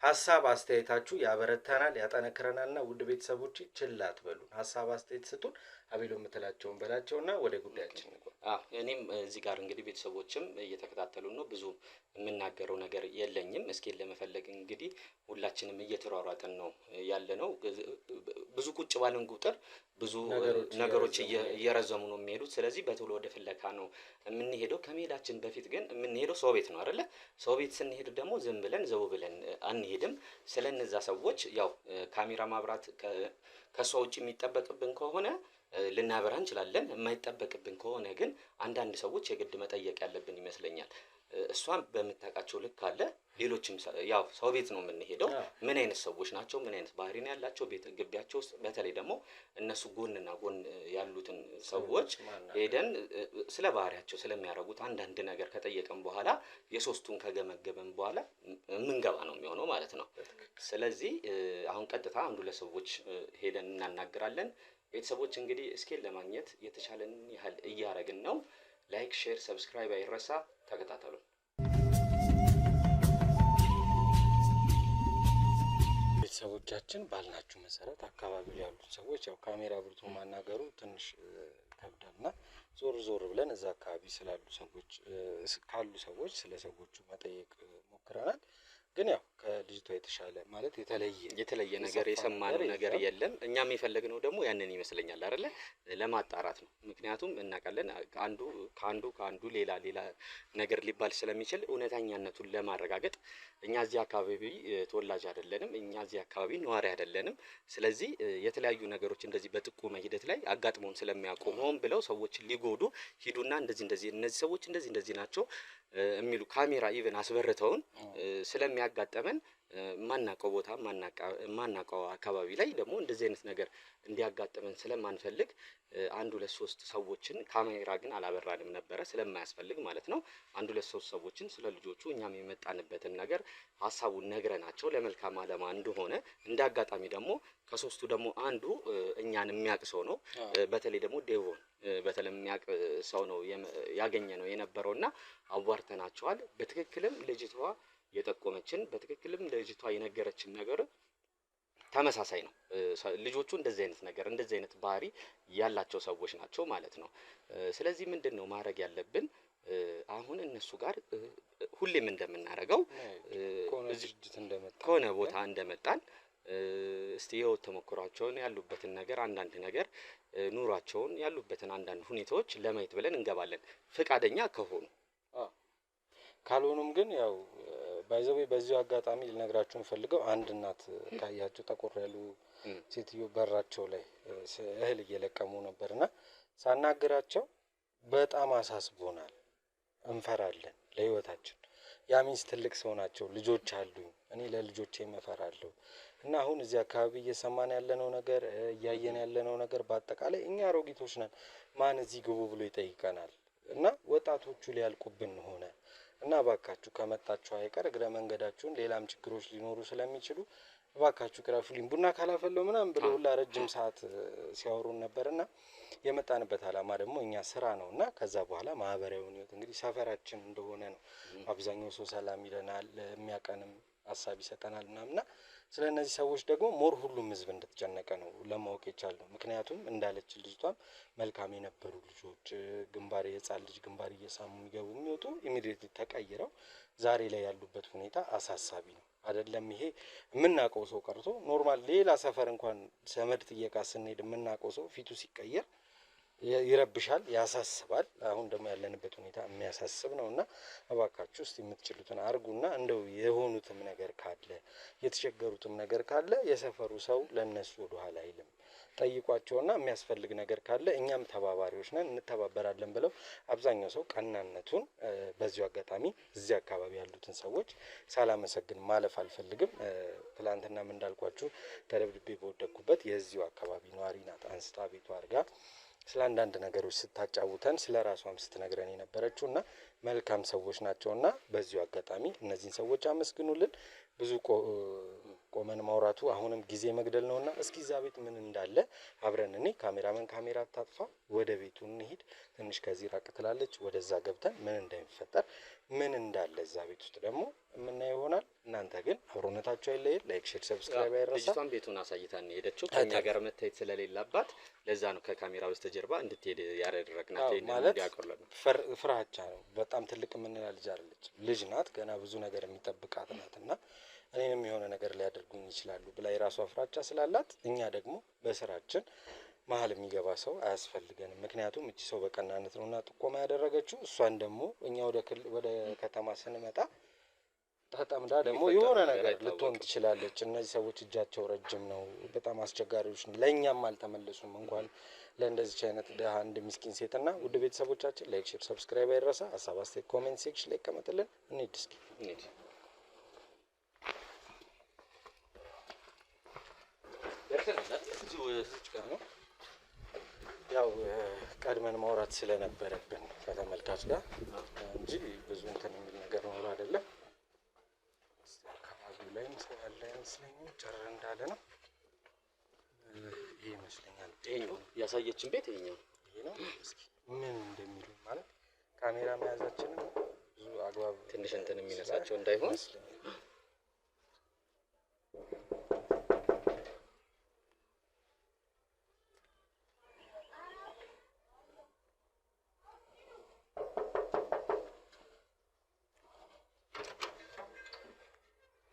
ሀሳብ አስተያየታችሁ ያበረታናል፣ ያጠነክረናልና ውድ ቤተሰቦች ችላ አትበሉን፣ ሀሳብ አስተያየት ስጡን። አቤሎ የምትላቸውን በላቸውና ወደ ጉዳያችን እንግባ። እኔም እዚህ ጋር እንግዲህ ቤተሰቦችም እየተከታተሉ ነው። ብዙ የምናገረው ነገር የለኝም። እስኪን ለመፈለግ እንግዲህ ሁላችንም እየተሯሯጥን ነው ያለ ነው። ብዙ ቁጭ ባለን ቁጥር ብዙ ነገሮች እየረዘሙ ነው የሚሄዱት። ስለዚህ በቶሎ ወደ ፍለጋ ነው የምንሄደው። ከመሄዳችን በፊት ግን የምንሄደው ሰው ቤት ነው አይደለ? ሰው ቤት ስንሄድ ደግሞ ዝም ብለን ዘው ብለን አንሄድም። ስለነዛ ሰዎች ያው ካሜራ ማብራት ከሷ ውጭ የሚጠበቅብን ከሆነ ልናበራ እንችላለን። የማይጠበቅብን ከሆነ ግን አንዳንድ ሰዎች የግድ መጠየቅ ያለብን ይመስለኛል። እሷም በምታውቃቸው ልክ አለ። ሌሎችም ያው ሰው ቤት ነው የምንሄደው። ምን አይነት ሰዎች ናቸው፣ ምን አይነት ባህሪ ነው ያላቸው፣ ቤት ግቢያቸው ውስጥ በተለይ ደግሞ እነሱ ጎንና ጎን ያሉትን ሰዎች ሄደን ስለ ባህሪያቸው ስለሚያደርጉት አንዳንድ ነገር ከጠየቀን በኋላ የሶስቱን ከገመገበን በኋላ የምንገባ ነው የሚሆነው ማለት ነው። ስለዚህ አሁን ቀጥታ አንዱ ለሰዎች ሄደን እናናግራለን። ቤተሰቦች እንግዲህ እስኬል ለማግኘት የተቻለን ያህል እያደረግን ነው። ላይክ፣ ሼር፣ ሰብስክራይብ አይረሳ። ተከታተሉ። ቤተሰቦቻችን ባልናችሁ መሰረት አካባቢ ላይ ያሉ ሰዎች ያው ካሜራ ብርቶ ማናገሩ ትንሽ ከብዳልና ዞር ዞር ብለን እዛ አካባቢ ስላሉ ሰዎች ካሉ ስለ ሰዎቹ መጠየቅ ሞክረናል። ግን ያው ከልጅቷ የተሻለ ማለት የተለየ ነገር የሰማነው ነገር የለም። እኛም የፈለግነው ደግሞ ያንን ይመስለኛል አይደለ? ለማጣራት ነው። ምክንያቱም እናውቃለን ከአንዱ ሌላ ነገር ሊባል ስለሚችል እውነተኛነቱን ለማረጋገጥ እኛ እዚህ አካባቢ ተወላጅ አይደለንም፣ እኛ እዚህ አካባቢ ነዋሪ አይደለንም። ስለዚህ የተለያዩ ነገሮች እንደዚህ በጥቆማ ሂደት ላይ አጋጥመውን ስለሚያውቁ ሆን ብለው ሰዎችን ሊጎዱ ሂዱና እንደዚህ እነዚህ ሰዎች እንደዚህ ናቸው የሚሉ ካሜራ ኢቨን አስበርተውን ስለሚያጋጠመን ማናቀው ቦታ ማናቀው አካባቢ ላይ ደግሞ እንደዚህ አይነት ነገር እንዲያጋጥመን ስለማንፈልግ አንድ ሁለት ሶስት ሰዎችን ካሜራ ግን አላበራንም ነበረ ስለማያስፈልግ ማለት ነው። አንድ ሁለት ሶስት ሰዎችን ስለ ልጆቹ እኛም የመጣንበትን ነገር ሀሳቡን ነግረናቸው ለመልካም ዓላማ እንደሆነ እንደ አጋጣሚ ደግሞ ከሶስቱ ደግሞ አንዱ እኛን የሚያውቅ ሰው ነው። በተለይ ደግሞ ዴቮን በተለይ የሚያውቅ ሰው ነው ያገኘ ነው የነበረውና አዋርተናቸዋል። በትክክልም ልጅቷ የጠቆመችን በትክክልም ልጅቷ የነገረችን ነገር ተመሳሳይ ነው። ልጆቹ እንደዚህ አይነት ባህሪ ያላቸው ሰዎች ናቸው ማለት ነው። ስለዚህ ምንድነው ማድረግ ያለብን? አሁን እነሱ ጋር ሁሌም እንደምናረገው ከሆነ ቦታ እንደመጣን እስቲ የህይወት ተሞክሯቸውን ያሉበትን ነገር አንዳንድ ነገር ኑሯቸውን ያሉበትን አንዳንድ ሁኔታዎች ለማየት ብለን እንገባለን፣ ፈቃደኛ ከሆኑ። ካልሆኑም ግን ያው ባይዘው በዚሁ አጋጣሚ ልነግራችሁ ፈልገው አንድ እናት ካያችሁ ጠቆር ያሉ ሴትዮ በራቸው ላይ እህል እየለቀሙ ነበርና ሳናግራቸው በጣም አሳስቦናል፣ እንፈራለን ለህይወታችን። ያሚስ ትልቅ ሰው ናቸው፣ ልጆች አሉኝ፣ እኔ ለልጆቼ እፈራለሁ። እና አሁን እዚህ አካባቢ እየሰማን ያለነው ነገር እያየን ያለነው ነገር በአጠቃላይ እኛ አሮጊቶች ነን፣ ማን እዚህ ግቡ ብሎ ይጠይቀናል? እና ወጣቶቹ ሊያልቁብን ሆነ እና እባካችሁ ከመጣችሁ አይቀር እግረ መንገዳችሁን ሌላም ችግሮች ሊኖሩ ስለሚችሉ እባካችሁ ቅረፉልኝ፣ ቡና ካላፈለው ምናምን ብለው ሁላ ረጅም ሰዓት ሲያወሩን ነበርና የመጣንበት ዓላማ ደግሞ እኛ ስራ ነውና ከዛ በኋላ ማህበራዊ ህይወት እንግዲህ ሰፈራችን እንደሆነ ነው። አብዛኛው ሰው ሰላም ይለናል፣ የሚያቀንም ሀሳብ ይሰጠናል ምናምንና ስለ እነዚህ ሰዎች ደግሞ ሞር ሁሉም ህዝብ እንደተጨነቀ ነው ለማወቅ የቻልነው። ምክንያቱም እንዳለች ልጅቷም መልካም የነበሩ ልጆች የህፃን ልጅ ግንባር እየሳሙ የሚገቡ የሚወጡ ኢሚዲየትሊ ተቀይረው ዛሬ ላይ ያሉበት ሁኔታ አሳሳቢ ነው። አይደለም ይሄ የምናውቀው ሰው ቀርቶ ኖርማል ሌላ ሰፈር እንኳን ዘመድ ጥየቃ ስንሄድ የምናውቀው ሰው ፊቱ ሲቀየር ይረብሻል፣ ያሳስባል። አሁን ደግሞ ያለንበት ሁኔታ የሚያሳስብ ነውና እባካችሁ እስቲ የምትችሉትን አርጉና እንደው የሆኑትም ነገር ካለ የተቸገሩትም ነገር ካለ የሰፈሩ ሰው ለነሱ ወደ ኋላ አይልም፣ ጠይቋቸውና የሚያስፈልግ ነገር ካለ እኛም ተባባሪዎች ነን እንተባበራለን ብለው አብዛኛው ሰው ቀናነቱን በዚሁ አጋጣሚ እዚህ አካባቢ ያሉትን ሰዎች ሳላመሰግን ማለፍ አልፈልግም። ትላንትናም እንዳልኳችሁ ተደብድቤ በወደኩበት የዚሁ አካባቢ ነዋሪ ናት አንስታ ቤቷ አድርጋ ስለ አንዳንድ ነገሮች ስታጫውተን ስለ ራሷም ስትነግረን የነበረችው እና መልካም ሰዎች ናቸውና በዚሁ አጋጣሚ እነዚህን ሰዎች አመስግኑልን። ብዙ ቆመን ማውራቱ አሁንም ጊዜ መግደል ነውና እስኪ እዛ ቤት ምን እንዳለ አብረን እኔ ካሜራመን ካሜራ አታጥፋ፣ ወደ ቤቱ እንሂድ። ትንሽ ከዚህ ራቅ ትላለች። ወደዛ ገብተን ምን እንደሚፈጠር ምን እንዳለ እዛ ቤት ውስጥ ደግሞ የምናየው ይሆናል። እናንተ ግን አብሮነታችሁ አይለየን። ላይክ፣ ሼር፣ ሰብስክራይብ አይረሳ። ልጅቷን ቤቱን አሳይታን ሄደችው ከኛ ጋር መታየት ስለሌለባት ለዛ ነው ከካሜራ በስተጀርባ እንድትሄድ ያደረግናት። ማለት ፍራቻ ነው። በጣም ትልቅ የምንላ ልጅ አይደለች፣ ልጅ ናት። ገና ብዙ ነገር የሚጠብቃት ናትና እኔንም የሆነ ነገር ሊያደርጉኝ ይችላሉ ብላ የራሷ ፍራቻ ስላላት እኛ ደግሞ በስራችን መሀል የሚገባ ሰው አያስፈልገንም። ምክንያቱም እቺ ሰው በቀናነት ነውና ጥቆማ ያደረገችው። እሷን ደግሞ እኛ ወደ ከተማ ስንመጣ ተጠምዳ ደግሞ የሆነ ነገር ልትሆን ትችላለች። እነዚህ ሰዎች እጃቸው ረጅም ነው፣ በጣም አስቸጋሪዎች ነው። ለእኛም አልተመለሱም እንኳን ለእንደዚች አይነት ድሃ አንድ ምስኪን ሴትና። ውድ ቤተሰቦቻችን ላይክ፣ ሼር፣ ሰብስክራይብ አይረሳ። ሀሳብ አስተያየት ኮሜንት ሴክሽን ላይ ይቀመጥልን። እንሂድ እስኪ እንሂድ። ያው ቀድመን ማውራት ስለነበረብን ከተመልካች ጋር እንጂ ብዙ እንትን የሚል ነገር ኖሮ አይደለም። አካባቢው ላይም ሰው ያለ አይመስለኝም፣ ጭር እንዳለ ነው። ይሄ ይመስለኛል። ይሄኛው ያሳየችን ቤት ይሄ ነው። እስኪ ምን እንደሚሉ ማለት ካሜራ መያዛችንን ብዙ አግባብ ትንሽ እንትን የሚነሳቸው እንዳይሆን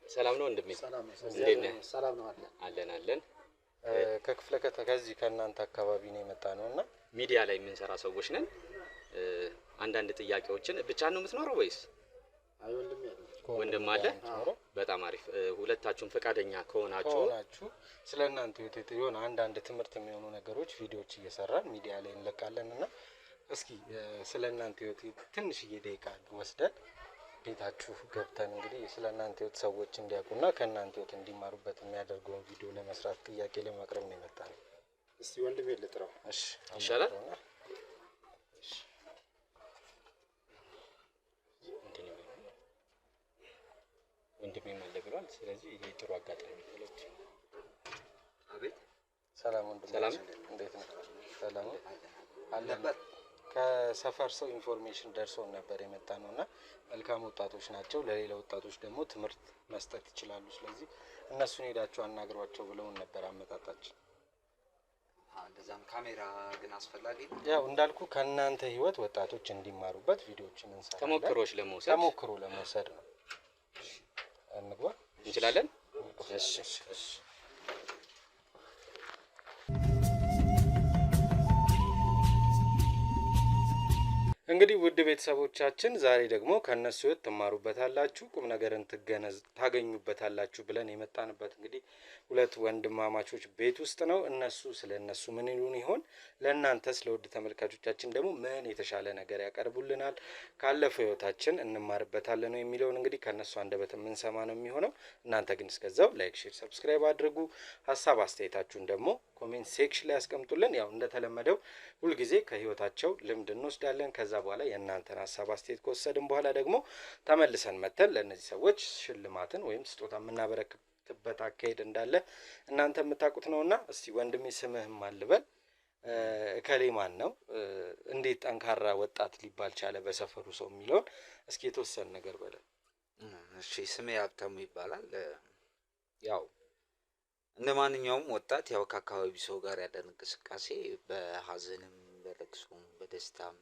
ሰላም ነው እንደምን ሰላም ነው አለን ከክፍለ ከዚህ ከእናንተ አካባቢ ነው የመጣ ነው እና ሚዲያ ላይ የምንሰራ ሰዎች ነን። አንዳንድ ጥያቄዎችን ብቻ ነው የምትኖረው ወይስ ወንድም አለ? በጣም አሪፍ። ሁለታችሁም ፈቃደኛ ከሆናችሁ ስለ እናንተ ህይወት የሆነ አንዳንድ ትምህርት የሚሆኑ ነገሮች ቪዲዮዎች እየሰራን ሚዲያ ላይ እንለቃለን እና እስኪ ስለ እናንተ ህይወት ትንሽዬ ደቂቃ ወስደን ቤታችሁ ገብተን እንግዲህ ስለ እናንተ ህይወት ሰዎች እንዲያውቁና ከእናንተ ህይወት እንዲማሩበት የሚያደርገውን ቪዲዮ ለመስራት ጥያቄ ለማቅረብ ነው የመጣነው። እስቲ ወንድሜ ልጥራው። እሺ ይሻላል። ወንድሜ ማለ ብሏል። ስለዚህ ይሄ ጥሩ አጋጣሚ ሁለት። አቤት። ሰላም ወንድሜ፣ ሰላም እንዴት ነው? ሰላም አለበት። ከሰፈር ሰው ኢንፎርሜሽን ደርሶን ነበር የመጣ ነውና መልካም ወጣቶች ናቸው፣ ለሌላ ወጣቶች ደግሞ ትምህርት መስጠት ይችላሉ። ስለዚህ እነሱን ሄዳቸው አናግሯቸው ብለውን ነበር አመጣጣችን። እንደዛም ካሜራ ግን አስፈላጊ ነው። ያው እንዳልኩ ከእናንተ ህይወት ወጣቶች እንዲማሩበት ቪዲዮዎችን እንሰራለን። ተሞክሮ ለመውሰድ ነው። እንግባ እንችላለን። እሺ። እንግዲህ ውድ ቤተሰቦቻችን ዛሬ ደግሞ ከእነሱ ህይወት ትማሩበታላችሁ፣ ቁም ነገርን ታገኙበታላችሁ ብለን የመጣንበት እንግዲህ ሁለት ወንድማማቾች ቤት ውስጥ ነው። እነሱ ስለ እነሱ ምን ይሉን ይሆን? ለእናንተ ስለ ውድ ተመልካቾቻችን ደግሞ ምን የተሻለ ነገር ያቀርቡልናል፣ ካለፈው ህይወታችን እንማርበታለን ነው የሚለውን እንግዲህ ከእነሱ አንደበት የምንሰማ ነው የሚሆነው። እናንተ ግን እስከዛው ላይክ፣ ሼር፣ ሰብስክራይብ አድርጉ። ሀሳብ አስተያየታችሁን ደግሞ ኮሜንት ሴክሽን ላይ ያስቀምጡልን። ያው እንደተለመደው ሁልጊዜ ከህይወታቸው ልምድ እንወስዳለን። ከዛ በኋላ የእናንተን ሀሳብ አስተያየት ከወሰድን በኋላ ደግሞ ተመልሰን መተን ለእነዚህ ሰዎች ሽልማትን ወይም ስጦታ የምናበረክትበት አካሄድ እንዳለ እናንተ የምታውቁት ነውና እስቲ ወንድሜ ስምህም አልበል፣ እከሌ ማን ነው፣ እንዴት ጠንካራ ወጣት ሊባል ቻለ በሰፈሩ ሰው የሚለውን እስኪ የተወሰነ ነገር በለ። እሺ፣ ስሜ ሀብታሙ ይባላል። ያው እንደ ማንኛውም ወጣት ያው ከአካባቢ ሰው ጋር ያለን እንቅስቃሴ በሀዘንም በለቅሶም በደስታም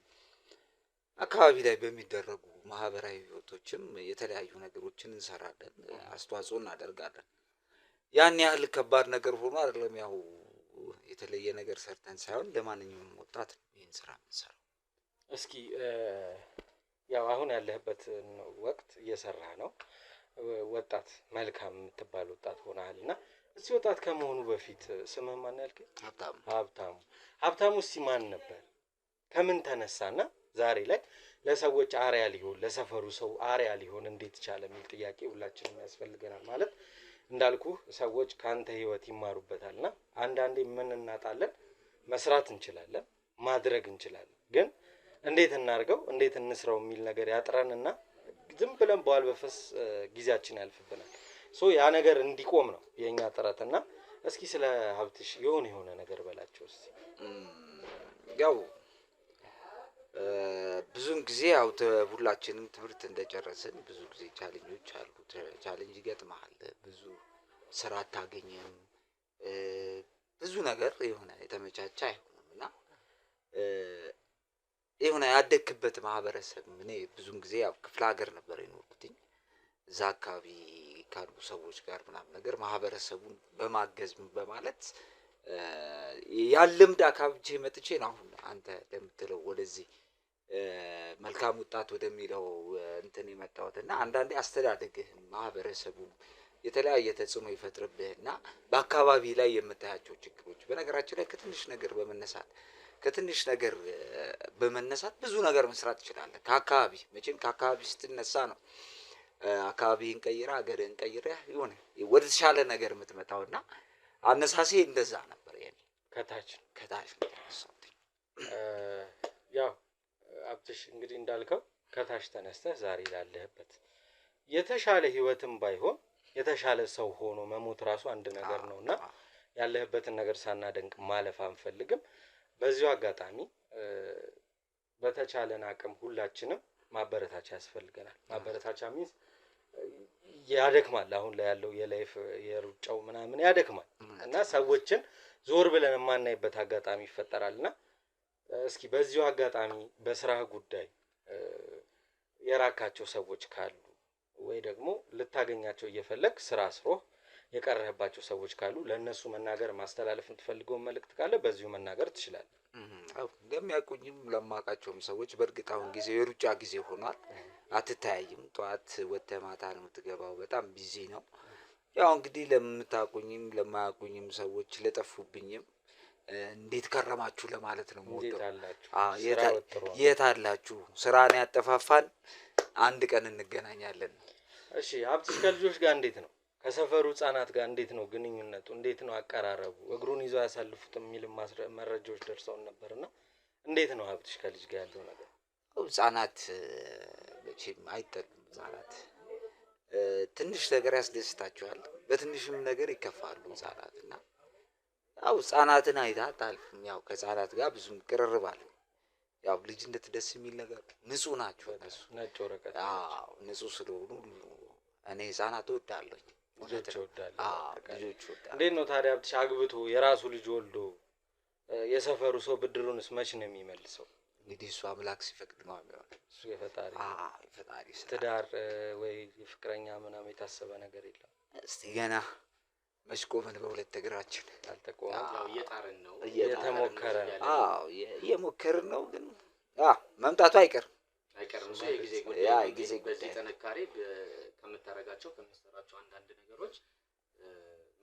አካባቢ ላይ በሚደረጉ ማህበራዊ ህይወቶችም የተለያዩ ነገሮችን እንሰራለን፣ አስተዋጽኦ እናደርጋለን። ያን ያህል ከባድ ነገር ሆኖ አይደለም፣ ያው የተለየ ነገር ሰርተን ሳይሆን ለማንኛውም ወጣት ይህን ስራ የምንሰራው። እስኪ ያው አሁን ያለህበት ወቅት እየሰራ ነው፣ ወጣት መልካም የምትባል ወጣት ሆነሃል እና እዚህ ወጣት ከመሆኑ በፊት ስምህ ማን ያልከኝ? ሀብታሙ እስቲ ማን ነበር? ከምን ተነሳና ዛሬ ላይ ለሰዎች አርያ ሊሆን ለሰፈሩ ሰው አርያ ሊሆን እንዴት ቻለ የሚል ጥያቄ ሁላችንም ያስፈልገናል። ማለት እንዳልኩ ሰዎች ካንተ ህይወት ይማሩበታልና አንዳንዴ ምን እናጣለን? መስራት እንችላለን፣ ማድረግ እንችላለን፣ ግን እንዴት እናርገው እንዴት እንስራው የሚል ነገር ያጥረንና ዝም ብለን በኋላ በፈስ ጊዜያችን ያልፍብናል። ያ ነገር እንዲቆም ነው የኛ ጥረትና እስኪ ስለ ሀብትሽ የሆነ ነገር በላቸው እስኪ። ያው ብዙን ጊዜ ያው ሁላችንም ትምህርት እንደጨረስን ብዙ ጊዜ ቻሌንጆች አሉ። ቻሌንጅ ይገጥመሃል። ብዙ ስራ አታገኝም። ብዙ ነገር የሆነ የተመቻቸ አይሆንም እና የሆነ ያደግክበት ማህበረሰብ እኔ ብዙን ጊዜ ያው ክፍለ ሀገር ነበር የኖርኩትኝ። እዛ አካባቢ ካሉ ሰዎች ጋር ምናምን ነገር ማህበረሰቡን በማገዝ በማለት ያን ልምድ አካብቼ መጥቼ ነው አሁን አንተ ለምትለው ወደዚህ መልካም ወጣት ወደሚለው እንትን የመጣሁት እና አንዳንዴ አስተዳደግህን ማህበረሰቡን የተለያየ ተጽዕኖ ይፈጥርብህና በአካባቢ ላይ የምታያቸው ችግሮች በነገራችን ላይ ከትንሽ ነገር በመነሳት ብዙ ነገር መስራት ትችላለህ። ከአካባቢ መቼም ከአካባቢ ስትነሳ ነው አካባቢህን ቀይረህ ሀገርህን ቀይረህ የሆነ ወደ ተሻለ ነገር የምትመጣውና አነሳሴ እንደዛ ነበር። የኔ ከታች ነው የተነሳሁት። ያው ሀብትሽ እንግዲህ እንዳልከው ከታች ተነስተህ ዛሬ ላለህበት የተሻለ ህይወትም ባይሆን የተሻለ ሰው ሆኖ መሞት ራሱ አንድ ነገር ነውና ያለህበትን ነገር ሳናደንቅ ማለፍ አንፈልግም። በዚሁ አጋጣሚ በተቻለን አቅም ሁላችንም ማበረታቻ ያስፈልገናል። ማበረታቻ ሚንስ ያደክማል። አሁን ላይ ያለው የላይፍ የሩጫው ምናምን ያደክማል እና ሰዎችን ዞር ብለን የማናይበት አጋጣሚ ይፈጠራልና እስኪ በዚሁ አጋጣሚ በስራህ ጉዳይ የራካቸው ሰዎች ካሉ ወይ ደግሞ ልታገኛቸው እየፈለግ ስራ ስሮህ የቀረህባቸው ሰዎች ካሉ ለነሱ መናገር ማስተላለፍ የምትፈልገው መልእክት ካለ በዚሁ መናገር ትችላለህ። አው እንደሚያውቁኝም ለማውቃቸውም ሰዎች በእርግጥ አሁን ጊዜው የሩጫ ጊዜ ሆኗል። አትታያይም። ጠዋት ወጥተህ ማታ ነው የምትገባው። በጣም ቢዚ ነው። ያው እንግዲህ ለምታውቁኝም ለማያውቁኝም ሰዎች ለጠፉብኝም እንዴት ከረማችሁ ለማለት ነው የምወደው። የት አላችሁ? ስራን ያጠፋፋን አንድ ቀን እንገናኛለን። እሺ ሀብትሽ ከልጆች ጋር እንዴት ነው? ከሰፈሩ ህጻናት ጋር እንዴት ነው ግንኙነቱ? እንዴት ነው አቀራረቡ? እግሩን ይዞ ያሳልፉት የሚል መረጃዎች ደርሰውን ነበርና እንዴት ነው ሀብትሽ ከልጅ ጋር ያለው ነገር? ህጻናት መቼም አይጠሉም። ህጻናት ትንሽ ነገር ያስደስታቸዋል፣ በትንሽም ነገር ይከፋሉ ህጻናት እና ያው ህጻናትን አይተህ አታልፍም። ያው ከህጻናት ጋር ብዙም ቅርርብ አለ። ያው ልጅነት ደስ የሚል ነገር ንጹህ ናቸው እነሱ። ነጭ ወረቀት። አዎ ንጹህ ስለሆኑ እኔ ህጻናት እወዳለሁ። ልጆች እወዳለሁ። ልጆች እወዳለሁ። እንዴት ነው ታዲያ ሀብትሽ አግብቶ የራሱ ልጅ ወልዶ የሰፈሩ ሰው ብድሩንስ መች ነው የሚመልሰው? እንግዲህ እሱ አምላክ ሲፈቅድ ነው የሚሆነው። እሱ የፈጣሪ የፈጣሪ ትዳር ወይ የፍቅረኛ ምናምን የታሰበ ነገር የለም? እስቲ ገና መስቆምን በሁለት እግራችን አልተቆመም። ያው እየጣርን ነው፣ እየተሞከረ ነው። እየሞከርን ነው፣ ግን መምጣቱ አይቀርም። እሱ የጊዜ ጉዳይ። በዚህ ጥንካሬ ከምታረጋቸው ከምትሰራቸው አንዳንድ ነገሮች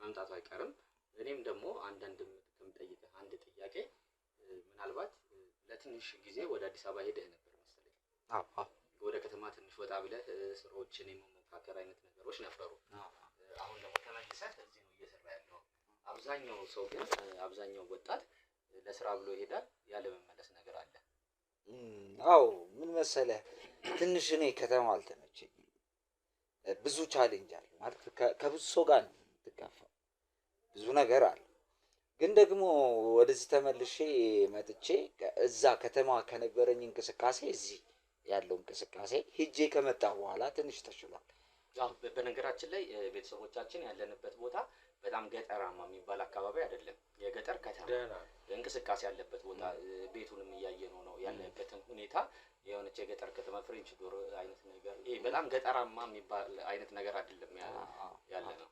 መምጣቱ አይቀርም። እኔም ደግሞ አንዳንድ ከምጠይቅህ አንድ ጥያቄ ምናልባት ለትንሽ ጊዜ ወደ አዲስ አበባ ሄደህ ነበር መሰለኝ። ወደ ከተማ ትንሽ ወጣ ብለህ ስራዎችን የመሞካከር አይነት ነገሮች ነበሩ። አሁን ደግሞ ተመልሰህ እዚህ ነው እየሰራ ያለው። አብዛኛው ሰው ግን አብዛኛው ወጣት ለስራ ብሎ ይሄዳል፣ ያለ መመለስ ነገር አለ። አዎ ምን መሰለህ ትንሽ እኔ ከተማ አልተመቸኝም። ብዙ ቻሌንጅ አለ ማለት ከብዙ ሰው ጋር ነው የምትጋፋው። ብዙ ነገር አለ። ግን ደግሞ ወደዚህ ተመልሼ መጥቼ እዛ ከተማ ከነበረኝ እንቅስቃሴ እዚህ ያለው እንቅስቃሴ ሄጄ ከመጣ በኋላ ትንሽ ተሽሏል። ያው በነገራችን ላይ ቤተሰቦቻችን ያለንበት ቦታ በጣም ገጠራማ የሚባል አካባቢ አይደለም። የገጠር ከተማ እንቅስቃሴ ያለበት ቦታ ቤቱንም እያየነው ነው ያለበትን ሁኔታ። የሆነች የገጠር ከተማ ፍሬንች ዶር አይነት ነገር ይሄ በጣም ገጠራማ የሚባል አይነት ነገር አይደለም ያለ ነው።